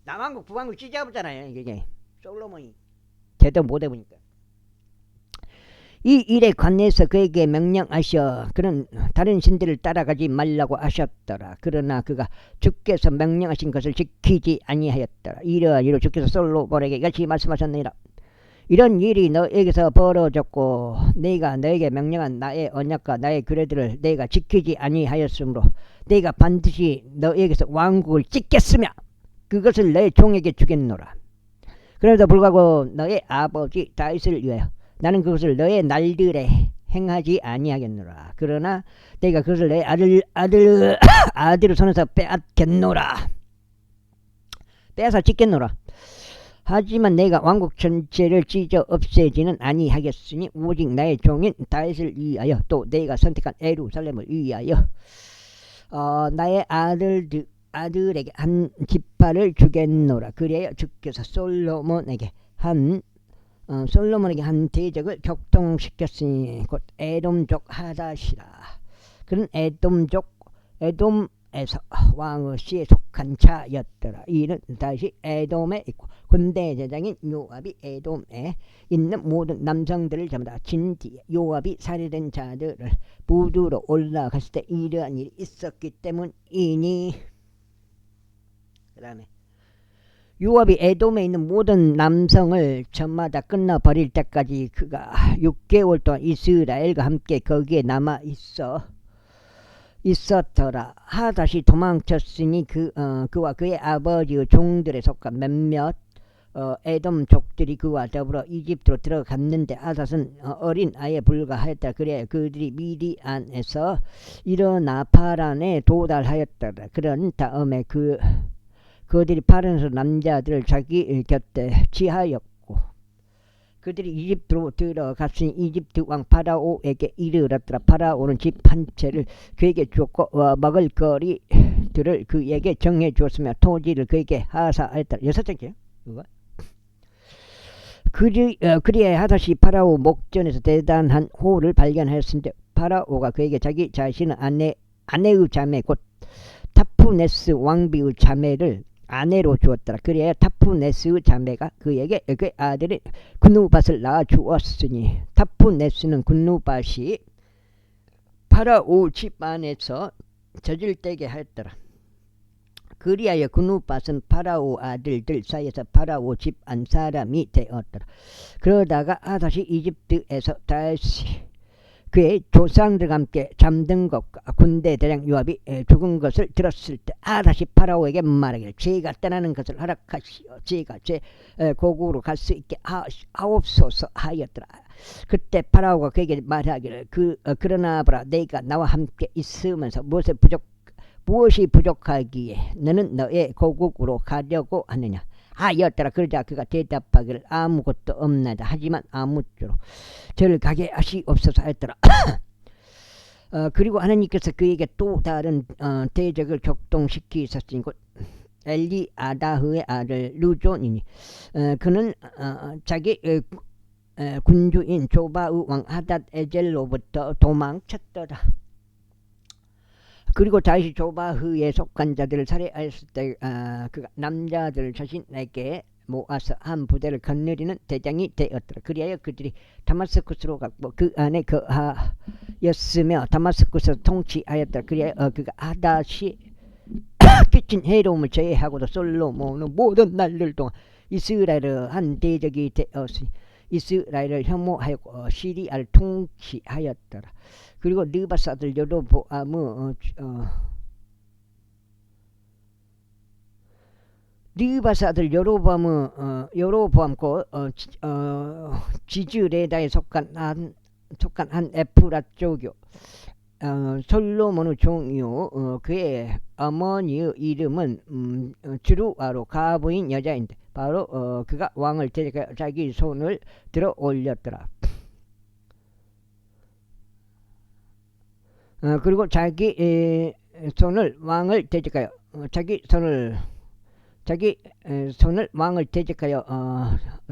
남한국 북한국 찢어보잖아요. 이게 솔로몬이 제대로 못해보니까 이 일에 관해서 그에게 명령하셔 그는 다른 신들을 따라가지 말라고 하셨더라. 그러나 그가 주께서 명령하신 것을 지키지 아니하였더라. 이러한 이로 주께서 솔로몬에게 이같이 말씀하셨느니라. 이런 일이 너에게서 벌어졌고 내가 너에게 명령한 나의 언약과 나의 규례들을 내가 지키지 아니하였으므로 내가 반드시 너에게서 왕국을 찢겠으며 그것을 내 종에게 주겠노라. 그럼에도 불구하고 너의 아버지 다윗을 위하여 나는 그것을 너의 날들에 행하지 아니하겠노라. 그러나 내가 그것을 내 아들의 손에서 빼앗겠노라. 빼앗아 짓겠노라. 하지만 내가 왕국 전체를 찢어 없애지는 아니하겠으니 오직 나의 종인 다윗을 위하여 또 내가 선택한 예루살렘을 위하여 나의 아들에게 한 지파를 주겠노라. 그래야 주께서 솔로몬에게 한 대적을 격동시켰으니 곧 에돔족 하닷이라. 그는 에돔에서 왕의 속한 자였더라. 이는 다시 에돔에 있고 군대 제장인 요압이 에돔에 있는 모든 남성들을 잡아 진 뒤에 요압이 살해된 자들을 부두로 올라갔을 때 이러한 일이 있었기 때문이니. 그 다음에 요압이 에돔에 있는 모든 남성을 저마다 끝나버릴 때까지 그가 6개월 동안 이스라엘과 함께 거기에 남아 있었더라. 하닷이 도망쳤으니 그와 그의 아버지의 종들에 속한 몇몇 에돔족들이 그와 더불어 이집트로 들어갔는데 하닷은 어린 아이에 불과하였다. 그래 그들이 미디안에서 일어나 파란에 도달하였더라. 그런 다음에 그들이 파란에서 남자들을 자기 곁에 취하였고 그들이 이집트로 들어갔으니 이집트 왕 파라오에게 이르렀더라. 파라오는 집 한 채를 그에게 주었고 먹을 거리들을 그에게 정해 주었으며 토지를 그에게 하사하였더라. 6장째요 이거. 그리에 하닷이 파라오 목전에서 대단한 호를 발견하였는데 파라오가 그에게 자기 자신의 아내의 자매 곧 타푸네스 왕비의 자매를 아내로 주었더라. 그래야 타푸네스의 자매가 그에게 그 아들이 군누밧을 낳아 주었으니 타푸네스는 군누밧이 파라오 집안에서 젖을떼게 하였더라. 그리하여 군누밧은 파라오 아들들 사이에서 파라오 집안 사람이 되었더라. 그러다가 하닷이 이집트에서 다시 그의 조상들과 함께 잠든 것과 군대 대장 요압이 죽은 것을 들었을 때 하닷이 파라오에게 말하기를 제가 떠나는 것을 허락하시오. 제가 제 고국으로 갈 수 있게 하옵소서 하였더라. 그때 파라오가 그에게 말하기를 그러나 보라 내가 나와 함께 있으면서 무엇이 부족하기에 너는 너의 고국으로 가려고 하느냐 하였더라. 그러자 그가 대답하기를 아무것도 없나이다. 하지만 아무쪼록 저를 가게 하시옵소서 하였더라. 그리고 하나님께서 그에게 또 다른 대적을 격동시키셨으니 곧 엘리아다흐의 아들 루존이니 그는 자기 군주인 조바의 왕 하닷에젤로부터 도망쳤더라. 그리고 다시 조바흐에 속한 자들을 살해하였을 때 그가 남자들을 자신에게 모아서 한 부대를 거느리는 대장이 되었더라. 그리하여 그들이 다마스쿠스로 갔고 그 안에 거하였으며 다마스쿠스에서 통치하였더라. 그리하여 그가 하닷이 끼친 해로움을 제외하고도 솔로몬은 모든 날들 동안 이스라엘의 한 대적이 되었으니 이스라엘을 혐오하였고 시리아를 통치하였더라. 그리고 느바스 아들 여로보암의 여로보암 곧 지즈레다에 속한 한 에프라 족이요 솔로몬의 종이요 그의 어머니의 이름은 주루아로 가부인 여자인데 바로 그가 왕을 대적하여 자기 손을 들어 올렸더라. 그리고 자기 손을 왕을 대적하여 왕을 대적하여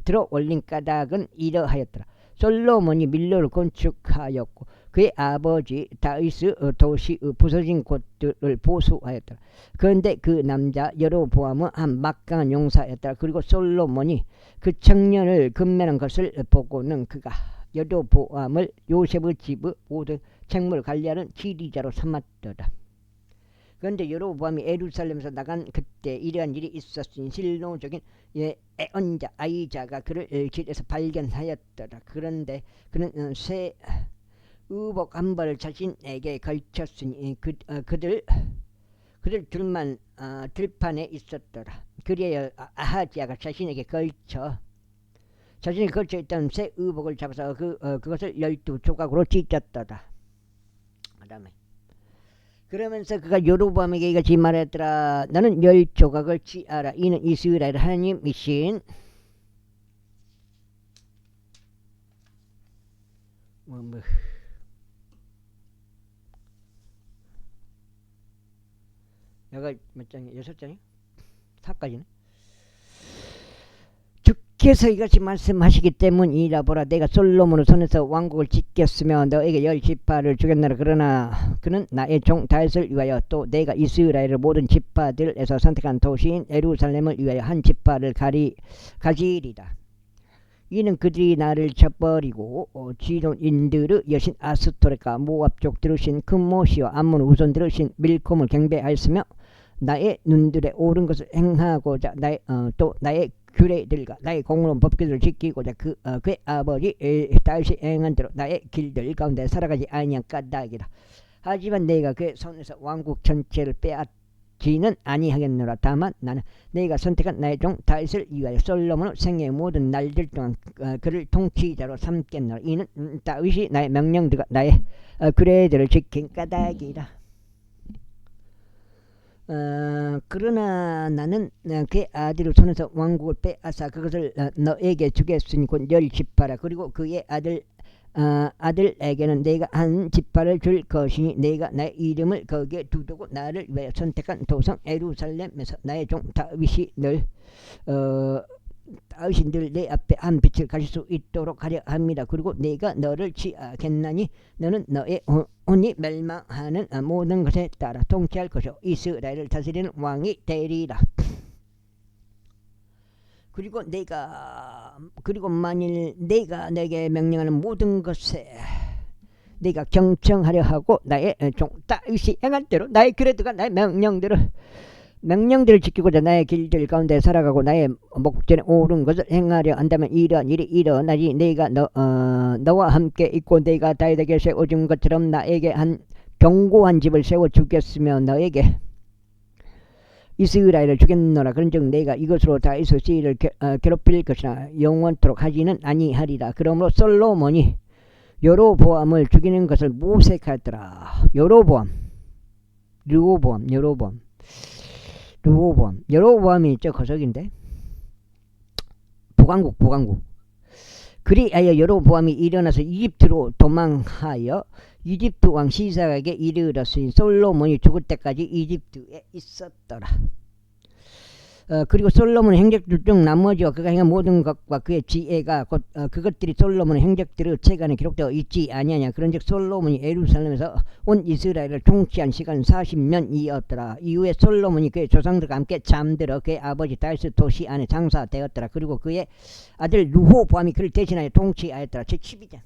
들어 올린 까닭은 이러하였더라. 솔로몬이 밀로를 건축하였고 그의 아버지 다윗의 도시의 부서진 곳들을 보수하였더라. 그런데 그 남자 여로보암은 한 막강한 용사였더라. 그리고 솔로몬이 그 청년을 금매는 것을 보고는 그가 여로보암을 요셉의 집의 모든 책무를 관리하는 지리자로 삼았더라. 그런데 여로보암이 예루살렘에서 나간 그때 이러한 일이 있었으니 실로적인 애언자 아이자가 그를 길에서 발견하였더라. 그런데 그는 새 의복 한 벌을 자신에게 걸쳤으니 그들 둘만 들판에 있었더라. 그리하여 아하지야가 자신에게 걸쳐 있던 새 의복을 잡아서 그것을 12조각으로 찢었더라. 그다음에 그러면서 그가 여로보암에게 이같이 말했더라. 너는 10조각을 취하라. 이는 이스라엘 하나님이신 여가 몇 장이? 6장이? 4까지네. 주께서 이같이 말씀하시기 때문이라. 보라, 내가 솔로몬의 손에서 왕국을 짓겠으며 너에게 10지파를 주겠노라. 그러나 그는 나의 종 다윗을 위하여 또 내가 이스라엘의 모든 지파들에서 선택한 도시인 예루살렘을 위하여 한 지파를 가지리라. 이는 그들이 나를 쳐버리고 지돈인들의 여신 아스토레카, 모압족들의 신 금모시와 암몬 우손들의 신 밀콤을 경배하였으며 나의 눈들에 옳은 것을 행하고자 또 나의 규례들과 나의 공로한 법규들을 지키고자 그의 아버지 다윗이 행한 대로 나의 길들 가운데 살아가지 아니한 까닭이라. 하지만 내가 그의 손에서 왕국 전체를 빼앗지는 아니하겠노라. 다만 나는 내가 선택한 나의 종 다윗을 위하여 솔로몬의 생애의 모든 날들 동안 그를 통치자로 삼겠노라. 이는 다윗이 나의 명령들과 나의 규례들을 지킨 까닭이라. 그러나 나는 그의 아들의 손에서 왕국을 빼앗아 그것을 너에게 주겠으니 곧 10지파라. 그리고 그의 아들에게는 내가 한 지파를 줄 것이니 내가 나의 이름을 거기에 두두고 나를 위하여 선택한 도성 예루살렘에서 나의 종 다윗이 늘 내 앞에 한 빛을 가질 수 있도록 하려 합니다. 그리고 내가 너를 취하겠나니 너는 너의 혼이 멸망하는 모든 것에 따라 통치할 것이요 이스라엘을 다스리는 왕이 되리라. 그리고 만일 내가 내게 명령하는 모든 것에 내가 경청하려 하고 나의 종 다윗이 행한 대로 나의 규례들과 나의 명령들을 지키고자 나의 길들 가운데 살아가고 나의 목전에 옳은 것을 행하려 한다면 이러한 일이 일어나지. 내가 너와 함께 있고 내가 다윗에게 세워준 것처럼 나에게 한 견고한 집을 세워주겠으며 너에게 이스라엘을 주겠노라. 그런즉 내가 이것으로 다윗의 씨를 괴롭힐 것이나 영원토록 하지는 아니하리라. 그러므로 솔로몬이 여로보암을 죽이는 것을 모색하였더라. 여로보암이 저 거석인데 보강국. 그리하여 여로보암이 일어나서 이집트로 도망하여 이집트 왕 시삭에게 이르렀으니 솔로몬이 죽을 때까지 이집트에 있었더라. 그리고 솔로몬의 행적들 중 나머지와 그가 행한 모든 것과 그의 지혜가 곧 그것들이 솔로몬의 행적들의 책안에 기록되어 있지 아니하냐. 그런즉 솔로몬이 예루살렘에서 온 이스라엘을 통치한 시간 40년이었더라. 이후에 솔로몬이 그의 조상들과 함께 잠들어 그의 아버지 다윗의 도시 안에 장사되었더라. 그리고 그의 아들 르호보암이 그를 대신하여 통치하였더라. 제12장.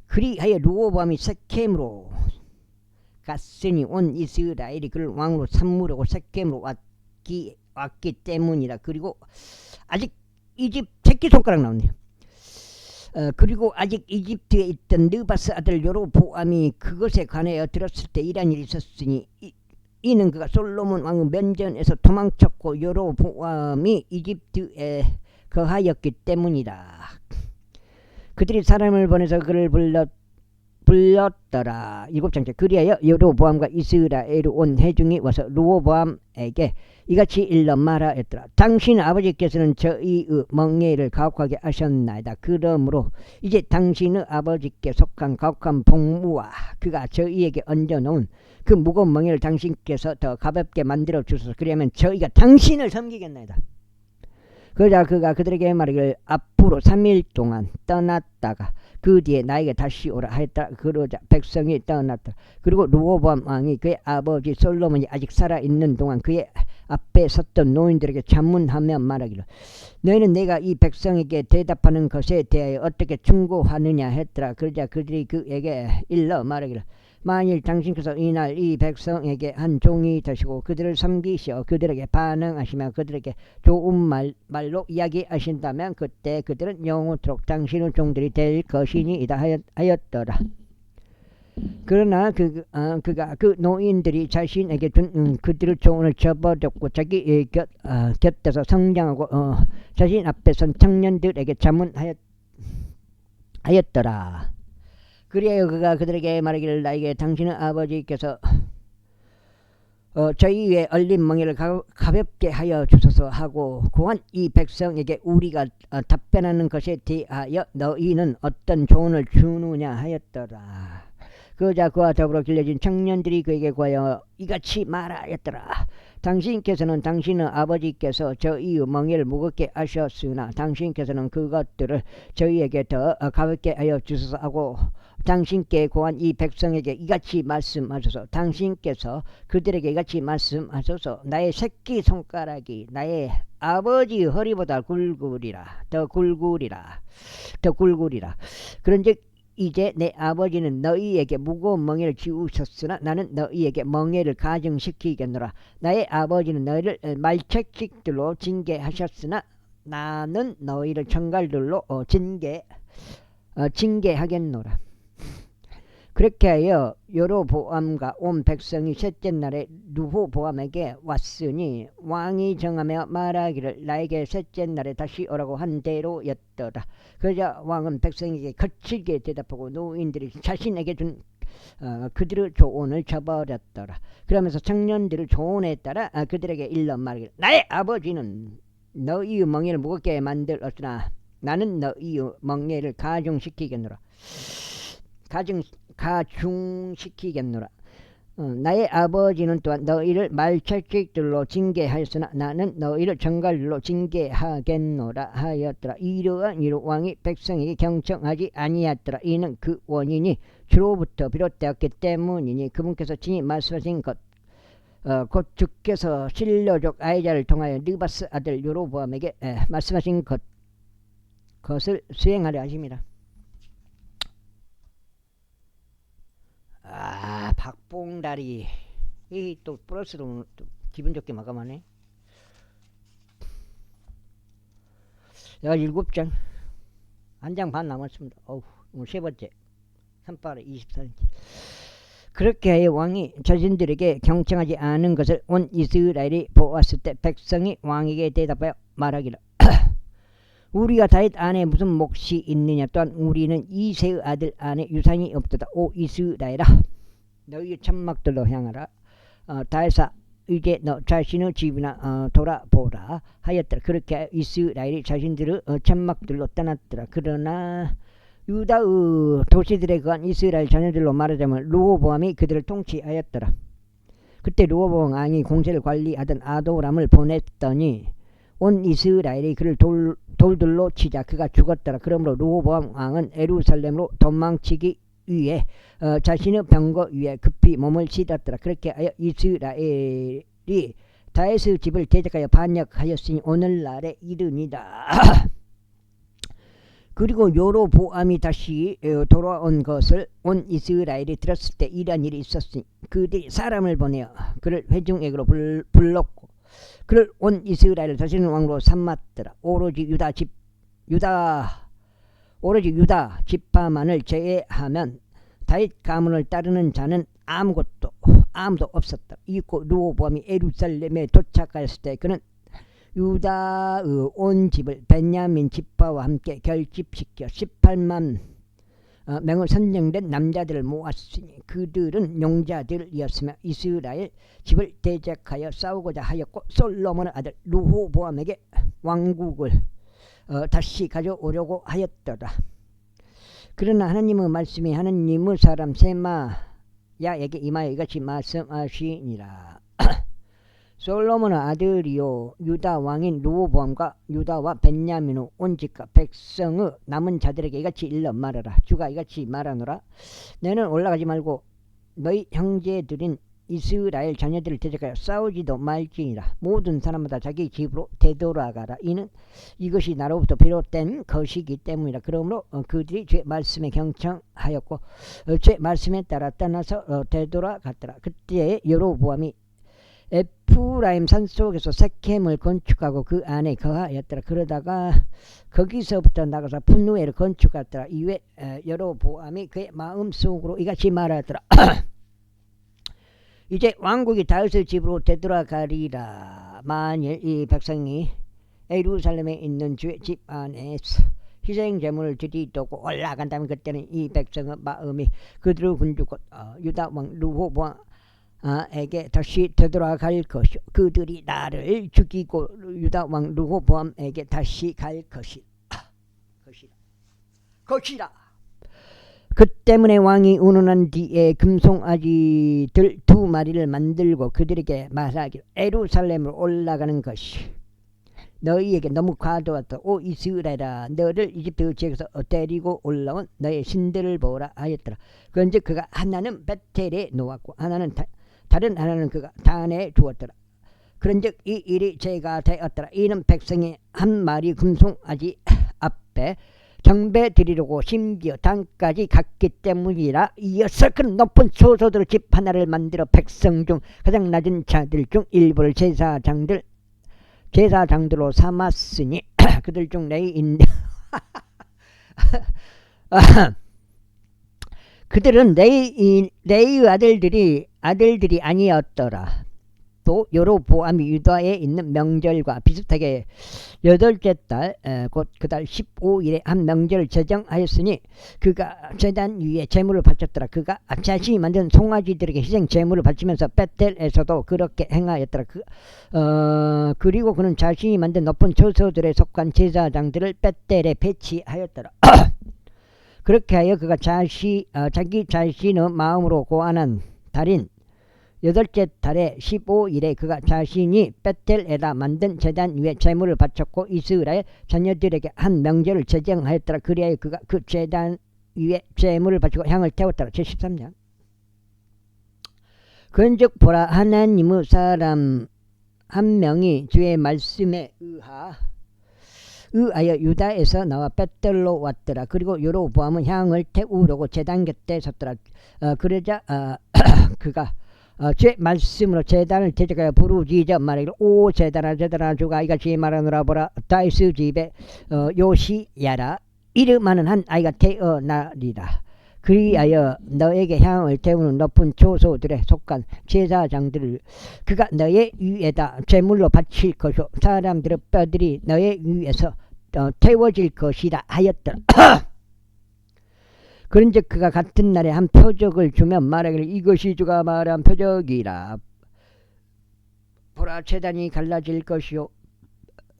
그리하여 르호보암이 세켐으로 갔으니 온 이스라엘이 그를 왕으로 삼으려고 세켐으로 왔기 때문이라. 그리고 아직 새끼손가락 나오네요. 그리고 아직 이집트에 있던 느바스 아들 여로보암이 그것에 관하여 들었을 때 이란 일이 있었으니 이는 그가 솔로몬 왕의 면전에서 도망쳤고 여로보암이 이집트에 거하였기 때문이다. 그들이 사람을 보내서 그를 불렀더라. 7장째. 그리하여 여로보암과 이스라엘의 온 회중이 와서 르호보암에게 이같이 일러 말하였더라. 당신 아버지께서는 저희의 멍에를 가혹하게 하셨나이다. 그러므로 이제 당신의 아버지께 속한 가혹한 복무와 그가 저희에게 얹어놓은 그 무거운 멍에를 당신께서 더 가볍게 만들어 주소서. 그러면 저희가 당신을 섬기겠나이다. 그러자 그가 그들에게 말하기를 앞으로 3일 동안 떠났다가 그 뒤에 나에게 다시 오라 하였다. 그러자 백성이 떠났다. 그리고 르호보암 왕이 그의 아버지 솔로몬이 아직 살아있는 동안 그의 앞에 섰던 노인들에게 자문하며 말하기를 너희는 내가 이 백성에게 대답하는 것에 대하여 어떻게 충고하느냐 했더라. 그러자 그들이 그에게 일러 말하기를 만일 당신께서 이날 이 백성에게 한 종이 되시고 그들을 섬기시어 그들에게 반응하시며 그들에게 좋은 말로 이야기하신다면 그때 그들은 영원토록 당신의 종들이 될 것이니이다 하였더라. 그러나 그 노인들이 자신에게 준 그들의 조언을 저버렸고 자기 곁에서 성장하고 자신 앞에 선 청년들에게 자문하였더라. 그리하여 그가 그들에게 말하기를 나에게 당신의 아버지께서 저희 위에 얼린 멍에를 가볍게 하여 주소서 하고 구한 이 백성에게 우리가 답변하는 것에 대하여 너희는 어떤 조언을 주느냐 하였더라. 그러자 그와 더불어 길러진 청년들이 그에게 구하여 이같이 말하였더라. 당신께서는 당신의 아버지께서 저희의 멍에를 무겁게 하셨으나 당신께서는 그것들을 저희에게 더 가볍게 하여 주소서 하고 당신께 구한 이 백성에게 이같이 말씀하소서. 당신께서 그들에게 이같이 말씀하소서. 나의 새끼손가락이 나의 아버지 허리보다 굵으리라. 더 굵으리라. 그런즉 이제 내 아버지는 너희에게 무거운 멍에를 지우셨으나 나는 너희에게 멍에를 가정시키겠노라. 나의 아버지는 너희를 말책식들로 징계하셨으나 나는 너희를 청갈들로 징계하겠노라. 그렇게 하여 여로보암과 온 백성이 셋째 날에 르호보암에게 왔으니 왕이 정하며 말하기를 나에게 셋째 날에 다시 오라고 한 대로였더라. 그러자 왕은 백성에게 거칠게 대답하고 노인들이 자신에게 준 그들의 조언을 저버렸더라. 그러면서 청년들의 조언에 따라 그들에게 일러 말하기를 나의 아버지는 너희의 멍에를 무겁게 만들었으나 나는 너희의 멍에를 가중시키겠노라. 나의 아버지는 또한 너희를 말책식들로 징계하였으나 나는 너희를 정갈로 징계하겠노라 하였더라. 이러한 이로 왕이 백성에게 경청하지 아니하였더라. 이는 그 원인이 주로부터 비롯되었기 때문이니 그분께서 친히 말씀하신 것 곧 주께서 실로족 아이자를 통하여 느바스 아들 여로보암에게 말씀하신 것을 수행하려 하십니다. 박봉다리 이 또 플러스로 또 기분 좋게 마감하네. 17장 한 장 반 남았습니다. 오늘 세 번째 3발에 24cm. 그렇게 하여 왕이 자신들에게 경청하지 않은 것을 온 이스라엘이 보았을 때 백성이 왕에게 대답하여 말하기를 우리가 다윗 안에 무슨 몫이 있느냐. 또한 우리는 이새의 아들 안에 유산이 없도다. 오 이스라엘아 너희의 천막들로 향하라. 다윗아 이제 너 자신의 집이나 돌아보라 하였더라. 그렇게 이스라엘이 자신들의 천막들로 떠났더라. 그러나 유다의 도시들에 거한 이스라엘 자녀들로 말하자면 르호보암이 그들을 통치하였더라. 그때 르호보암 왕이 공세를 관리하던 아도람을 보냈더니 온 이스라엘이 그를 돌들로 치자 그가 죽었더라. 그러므로 르호보암 왕은 예루살렘으로 도망치기 위해 자신의 병거 위에 급히 몸을 실었더라. 그렇게 하여 이스라엘이 다윗의 집을 대적하여 반역하였으니 오늘날에 이르니라. 그리고 여로보암이 다시 돌아온 것을 온 이스라엘이 들었을 때 이러한 일이 있었으니 그들이 사람을 보내어 그를 회중에게로 불렀고 그를 온 이스라엘을 다시는 왕으로 삼았더라. 오로지 유다 지파만을 제외하면 다윗 가문을 따르는 자는 아무도 없었다. 이고 르호보암이 예루살렘에 도착하였을 때 그는 유다의 온 집을 베냐민 지파와 함께 결집시켜 18만 명의 선정된 남자들을 모았으니 그들은 용자들이었으며 이스라엘 집을 대적하여 싸우고자 하였고 솔로몬의 아들 르호보암에게 왕국을 다시 가져오려고 하였더라. 그러나 하나님의 말씀이 하나님의 사람 세마야에게 임하여 이같이 말씀하시니라. 솔로몬의 아들이요 유다 왕인 르호보암과 유다와 벤야민의 온 집과 백성의 남은 자들에게 이같이 일러 말하라. 주가 이같이 말하노라. 너는 올라가지 말고 너희 형제들인 이스라엘 자녀들을 대적하여 싸우지도 말지니라. 모든 사람마다 자기 집으로 되돌아가라. 이것이 나로부터 비롯된 것이기 때문이라. 그러므로 그들이 제 말씀에 경청하였고 제 말씀에 따라 떠나서 되돌아갔더라. 그때 여로보암이 에프라임 산속에서 세켐을 건축하고 그 안에 거하였더라. 그러다가 거기서부터 나가서 푸누엘을 건축하였더라. 이외 여로보암이 그의 마음속으로 이같이 말하였더라. 이제 왕국이 다윗의 집으로 되돌아가리라. 만일 이 백성이 예루살렘에 있는 주의 집 안에서 희생 제물을 드리려고 올라간다면 그때는 이 백성의 마음이 그들을 군주고 유다 왕 르호보암에게 다시 되돌아갈 것이요 그들이 나를 죽이고 유다 왕 르호보암에게 다시 갈 것이라. 그 때문에 왕이 운운한 뒤에 금송아지들 2마리를 만들고 그들에게 말하기를 예루살렘으로 올라가는 것이 너희에게 너무 과도하다. 오 이스라엘아, 너를 이집트 지역에서 데리고 올라온 너의 신들을 보라 하였더라. 그런즉 그가 하나는 베텔에 놓았고 다른 하나는 그가 단에 주었더라. 그런즉 이 일이 죄가 되었더라. 이는 백성이 한 마리 금송아지 앞에 경배 드리려고 심지어 단까지 갔기 때문이라. 이어서 그는 높은 소소들 집 하나를 만들어 백성 중 가장 낮은 자들 중 일부를 제사장들로 삼았으니 그들 중 레위인들 그들은 레위 아들들이 아니었더라. 또 여로보암이 유다에 있는 명절과 비슷하게 8째 달 곧 그 달 15일에 한 명절을 제정하였으니 그가 제단 위에 제물을 바쳤더라. 그가 자신이 만든 송아지들에게 희생 제물을 바치면서 베텔에서도 그렇게 행하였더라. 그리고 그는 자신이 만든 높은 처소들에 속한 제사장들을 베텔에 배치하였더라. 그렇게 하여 그가 자기 자신의 마음으로 고안한 달인 8째 달에 15일에 그가 자신이 베텔에다 만든 제단 위에 제물을 바쳤고 이스라엘 자녀들에게 한 명절을 제정하였더라. 그리하여 그가 그 제단 위에 제물을 바치고 향을 태웠더라. 제13장. 그런즉 보라, 하나님의 사람 한 명이 주의 말씀에 의하여 유다에서 나와 베텔로 왔더라. 그리고 여로보암은 향을 태우려고 제단 곁에 섰더라. 그러자 그가 제 말씀으로 제단을 대적하여 부르짖어 말하기를 오 제단아 주가 이같이 말하노라. 보라, 다윗의 집에 요시야라 이름하는 한 아이가 태어나리라. 그리하여 너에게 향을 태우는 높은 초소들에 속한 제사장들을 그가 너의 위에다 제물로 바칠 것이요 사람들의 뼈들이 너의 위에서 태워질 것이라 하였더라. 그런즉 그가 같은 날에 한 표적을 주며 말하기를 이것이 주가 말한 표적이라. 보라, 제단이 갈라질 것이요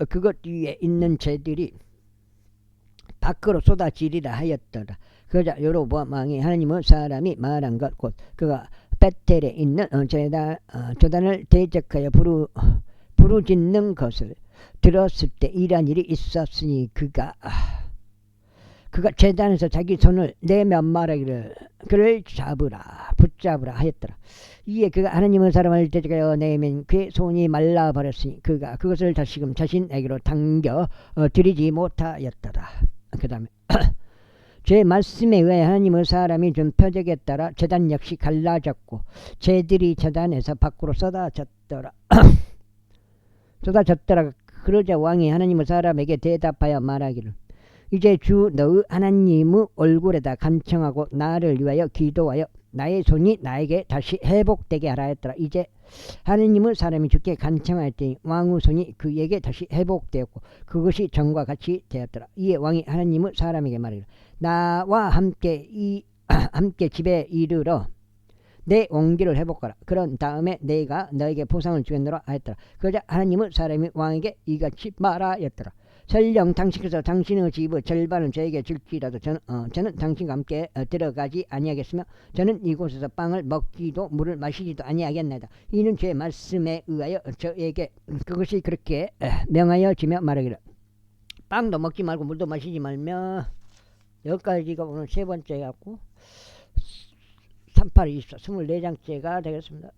그것 위에 있는 재들이 밖으로 쏟아지리라 하였더라. 그러자 여로보암 왕이 하나님의 사람이 말한 것 곧 그가 베텔에 있는 제단을 대적하여 부르짖는 것을 들었을 때 이러한 일이 있었으니 그가 제단에서 자기 손을 내며 말하기를 그를 붙잡으라 하였더라. 이에 그가 하나님의 사람을 대적하여 내면 그의 손이 말라버렸으니 그가 그것을 다시금 자신에게로 당겨 들이지 못하였더라. 그 다음에 제 말씀에 의해 하나님의 사람이 준 표적에 따라 제단 역시 갈라졌고 재들이 제단에서 밖으로 쏟아졌더라. 그러자 왕이 하나님의 사람에게 대답하여 말하기를 이제 주 너의 하나님의 얼굴에다 간청하고 나를 위하여 기도하여 나의 손이 나에게 다시 회복되게 하라 했더라. 이제 하나님의 사람이 주께 간청하였더니 왕의 손이 그에게 다시 회복되었고 그것이 전과 같이 되었더라. 이에 왕이 하나님의 사람에게 말하기를 나와 함께 집에 이르러 내 온기를 회복하라. 그런 다음에 내가 너에게 보상을 주겠노라 하였더라. 그러자 하나님의 사람이 왕에게 이같이 말하였더라. 설령 당신께서 당신의 집의 절반을 저에게 줄지라도 저는 당신과 함께 들어가지 아니하겠으며 저는 이곳에서 빵을 먹지도 물을 마시지도 아니하겠나이다. 이는 제 말씀에 의하여 저에게 그것이 그렇게 명하여지며 말하기를 빵도 먹지 말고 물도 마시지 말며 여기까지가 오늘 세 번째 갖고 38, 24, 24장째가 되겠습니다.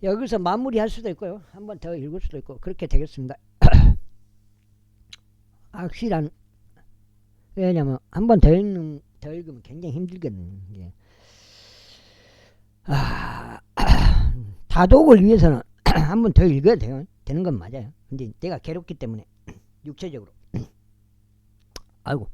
여기서 마무리할 수도 있고요. 한 번 더 읽을 수도 있고 그렇게 되겠습니다. 확실한 왜냐면 한 번 더 읽으면 굉장히 힘들거든요. 다독을 위해서는 한 번 더 읽어야 돼요. 되는 건 맞아요. 근데 내가 괴롭기 때문에 육체적으로 아이고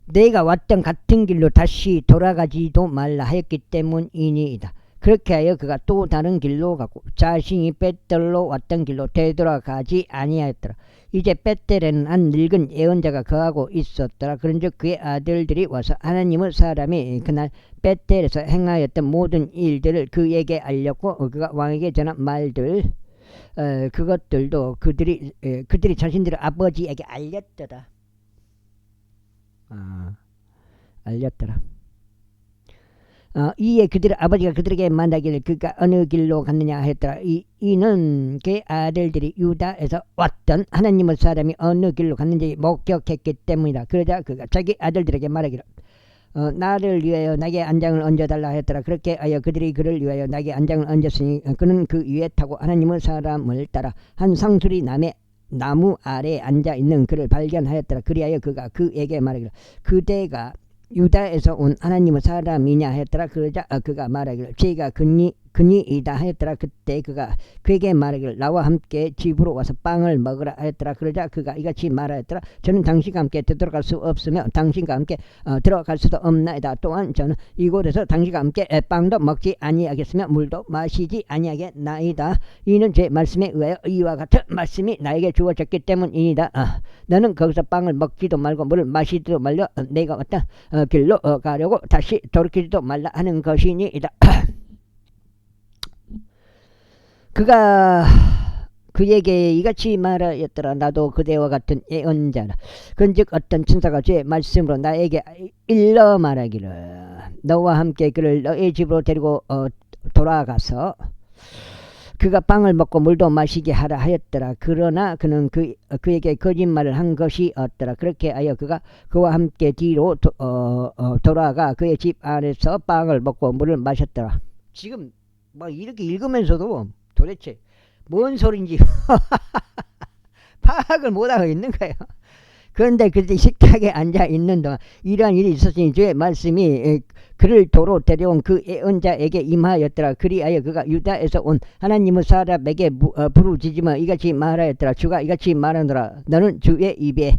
내가 왔던 같은 길로 다시 돌아가지도 말라 하였기 때문이니이다. 그렇게 하여 그가 또 다른 길로 가고 자신이 벳델로 왔던 길로 되돌아가지 아니하였더라. 이제 벳델에는 한 늙은 예언자가 거하고 있었더라. 그런즉 그의 아들들이 와서 하나님의 사람이 그날 벳델에서 행하였던 모든 일들을 그에게 알렸고 그가 왕에게 전한 말들 그것들도 그들이 자신들의 아버지에게 알렸더라. 알렸더라. 이에 그들의 아버지가 그들에게 말하기를 그가 어느 길로 갔느냐 하였더라. 이는 그의 아들들이 유다에서 왔던 하나님의 사람이 어느 길로 갔는지 목격했기 때문이다. 그러자 그가 자기 아들들에게 말하기를 나를 위하여 나게 안장을 얹어달라 하였더라. 그렇게 하여 그들이 그를 위하여 나게 안장을 얹었으니 그는 그 위에 타고 하나님의 사람을 따라 한 상수리 나무 아래에 앉아있는 그를 발견하였더라. 그리하여 그가 그에게 말하기를 그대가 유다에서 온 하나님의 사람이냐 하였더라. 그러자 그가 말하기를 제가 그니이다 하였더라. 그때 그가 그에게 말하기를 나와 함께 집으로 와서 빵을 먹으라 하였더라. 그러자 그가 이같이 말하였더라. 저는 당신과 함께 되돌아갈 수 없으며 당신과 함께 들어갈 수도 없나이다. 또한 저는 이곳에서 당신과 함께 빵도 먹지 아니하겠으며 물도 마시지 아니하겠나이다. 이는 제 말씀에 의하여 이와 같은 말씀이 나에게 주어졌기 때문이다. 너는 거기서 빵을 먹지도 말고 물을 마시지도 말려 내가 왔다 길로 가려고 다시 돌이키지도 말라 하는 것이니이다. 그가 그에게 이같이 말하였더라. 나도 그대와 같은 예언자라. 그런즉 어떤 천사가 제 말씀으로 나에게 일러 말하기를 너와 함께 그를 너의 집으로 데리고 돌아가서 그가 빵을 먹고 물도 마시게 하라 하였더라. 그러나 그는 그에게 거짓말을 한 것이 없더라. 그렇게 하여 그가 그와 함께 뒤로 돌아가 그의 집 안에서 빵을 먹고 물을 마셨더라. 지금 막 이렇게 읽으면서도 도대체 뭔 소린지 파악을 못하고 있는 거예요. 그런데 그때 식탁에 앉아 있는 동안 이러한 일이 있었으니 주의 말씀이 그를 도로 데려온 그 예언자에게 임하였더라. 그리하여 그가 유다에서 온 하나님의 사람에게 부르짖으며 이같이 말하였더라. 주가 이같이 말하노라. 너는 주의 입에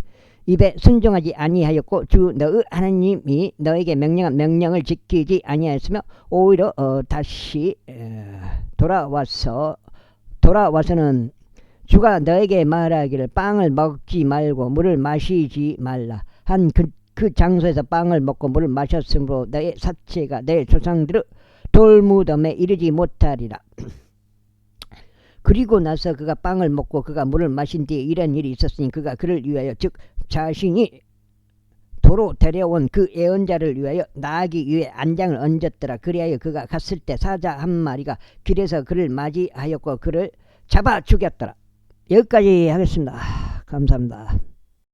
순종하지 아니하였고 주 너의 하나님이 너에게 명령한 명령을 지키지 아니하였으며 오히려 다시 돌아와서는 주가 너에게 말하기를 빵을 먹지 말고 물을 마시지 말라 한 그 장소에서 빵을 먹고 물을 마셨으므로 너의 사체가 내 조상들의 돌무덤에 이르지 못하리라. 그리고 나서 그가 빵을 먹고 그가 물을 마신 뒤에 이런 일이 있었으니 그가 그를 위하여 즉 자신이 도로 데려온 그 예언자를 위하여 나아가기 위해 안장을 얹었더라. 그리하여 그가 갔을 때 사자 한 마리가 길에서 그를 맞이하였고 그를 잡아 죽였더라. 여기까지 하겠습니다. 감사합니다.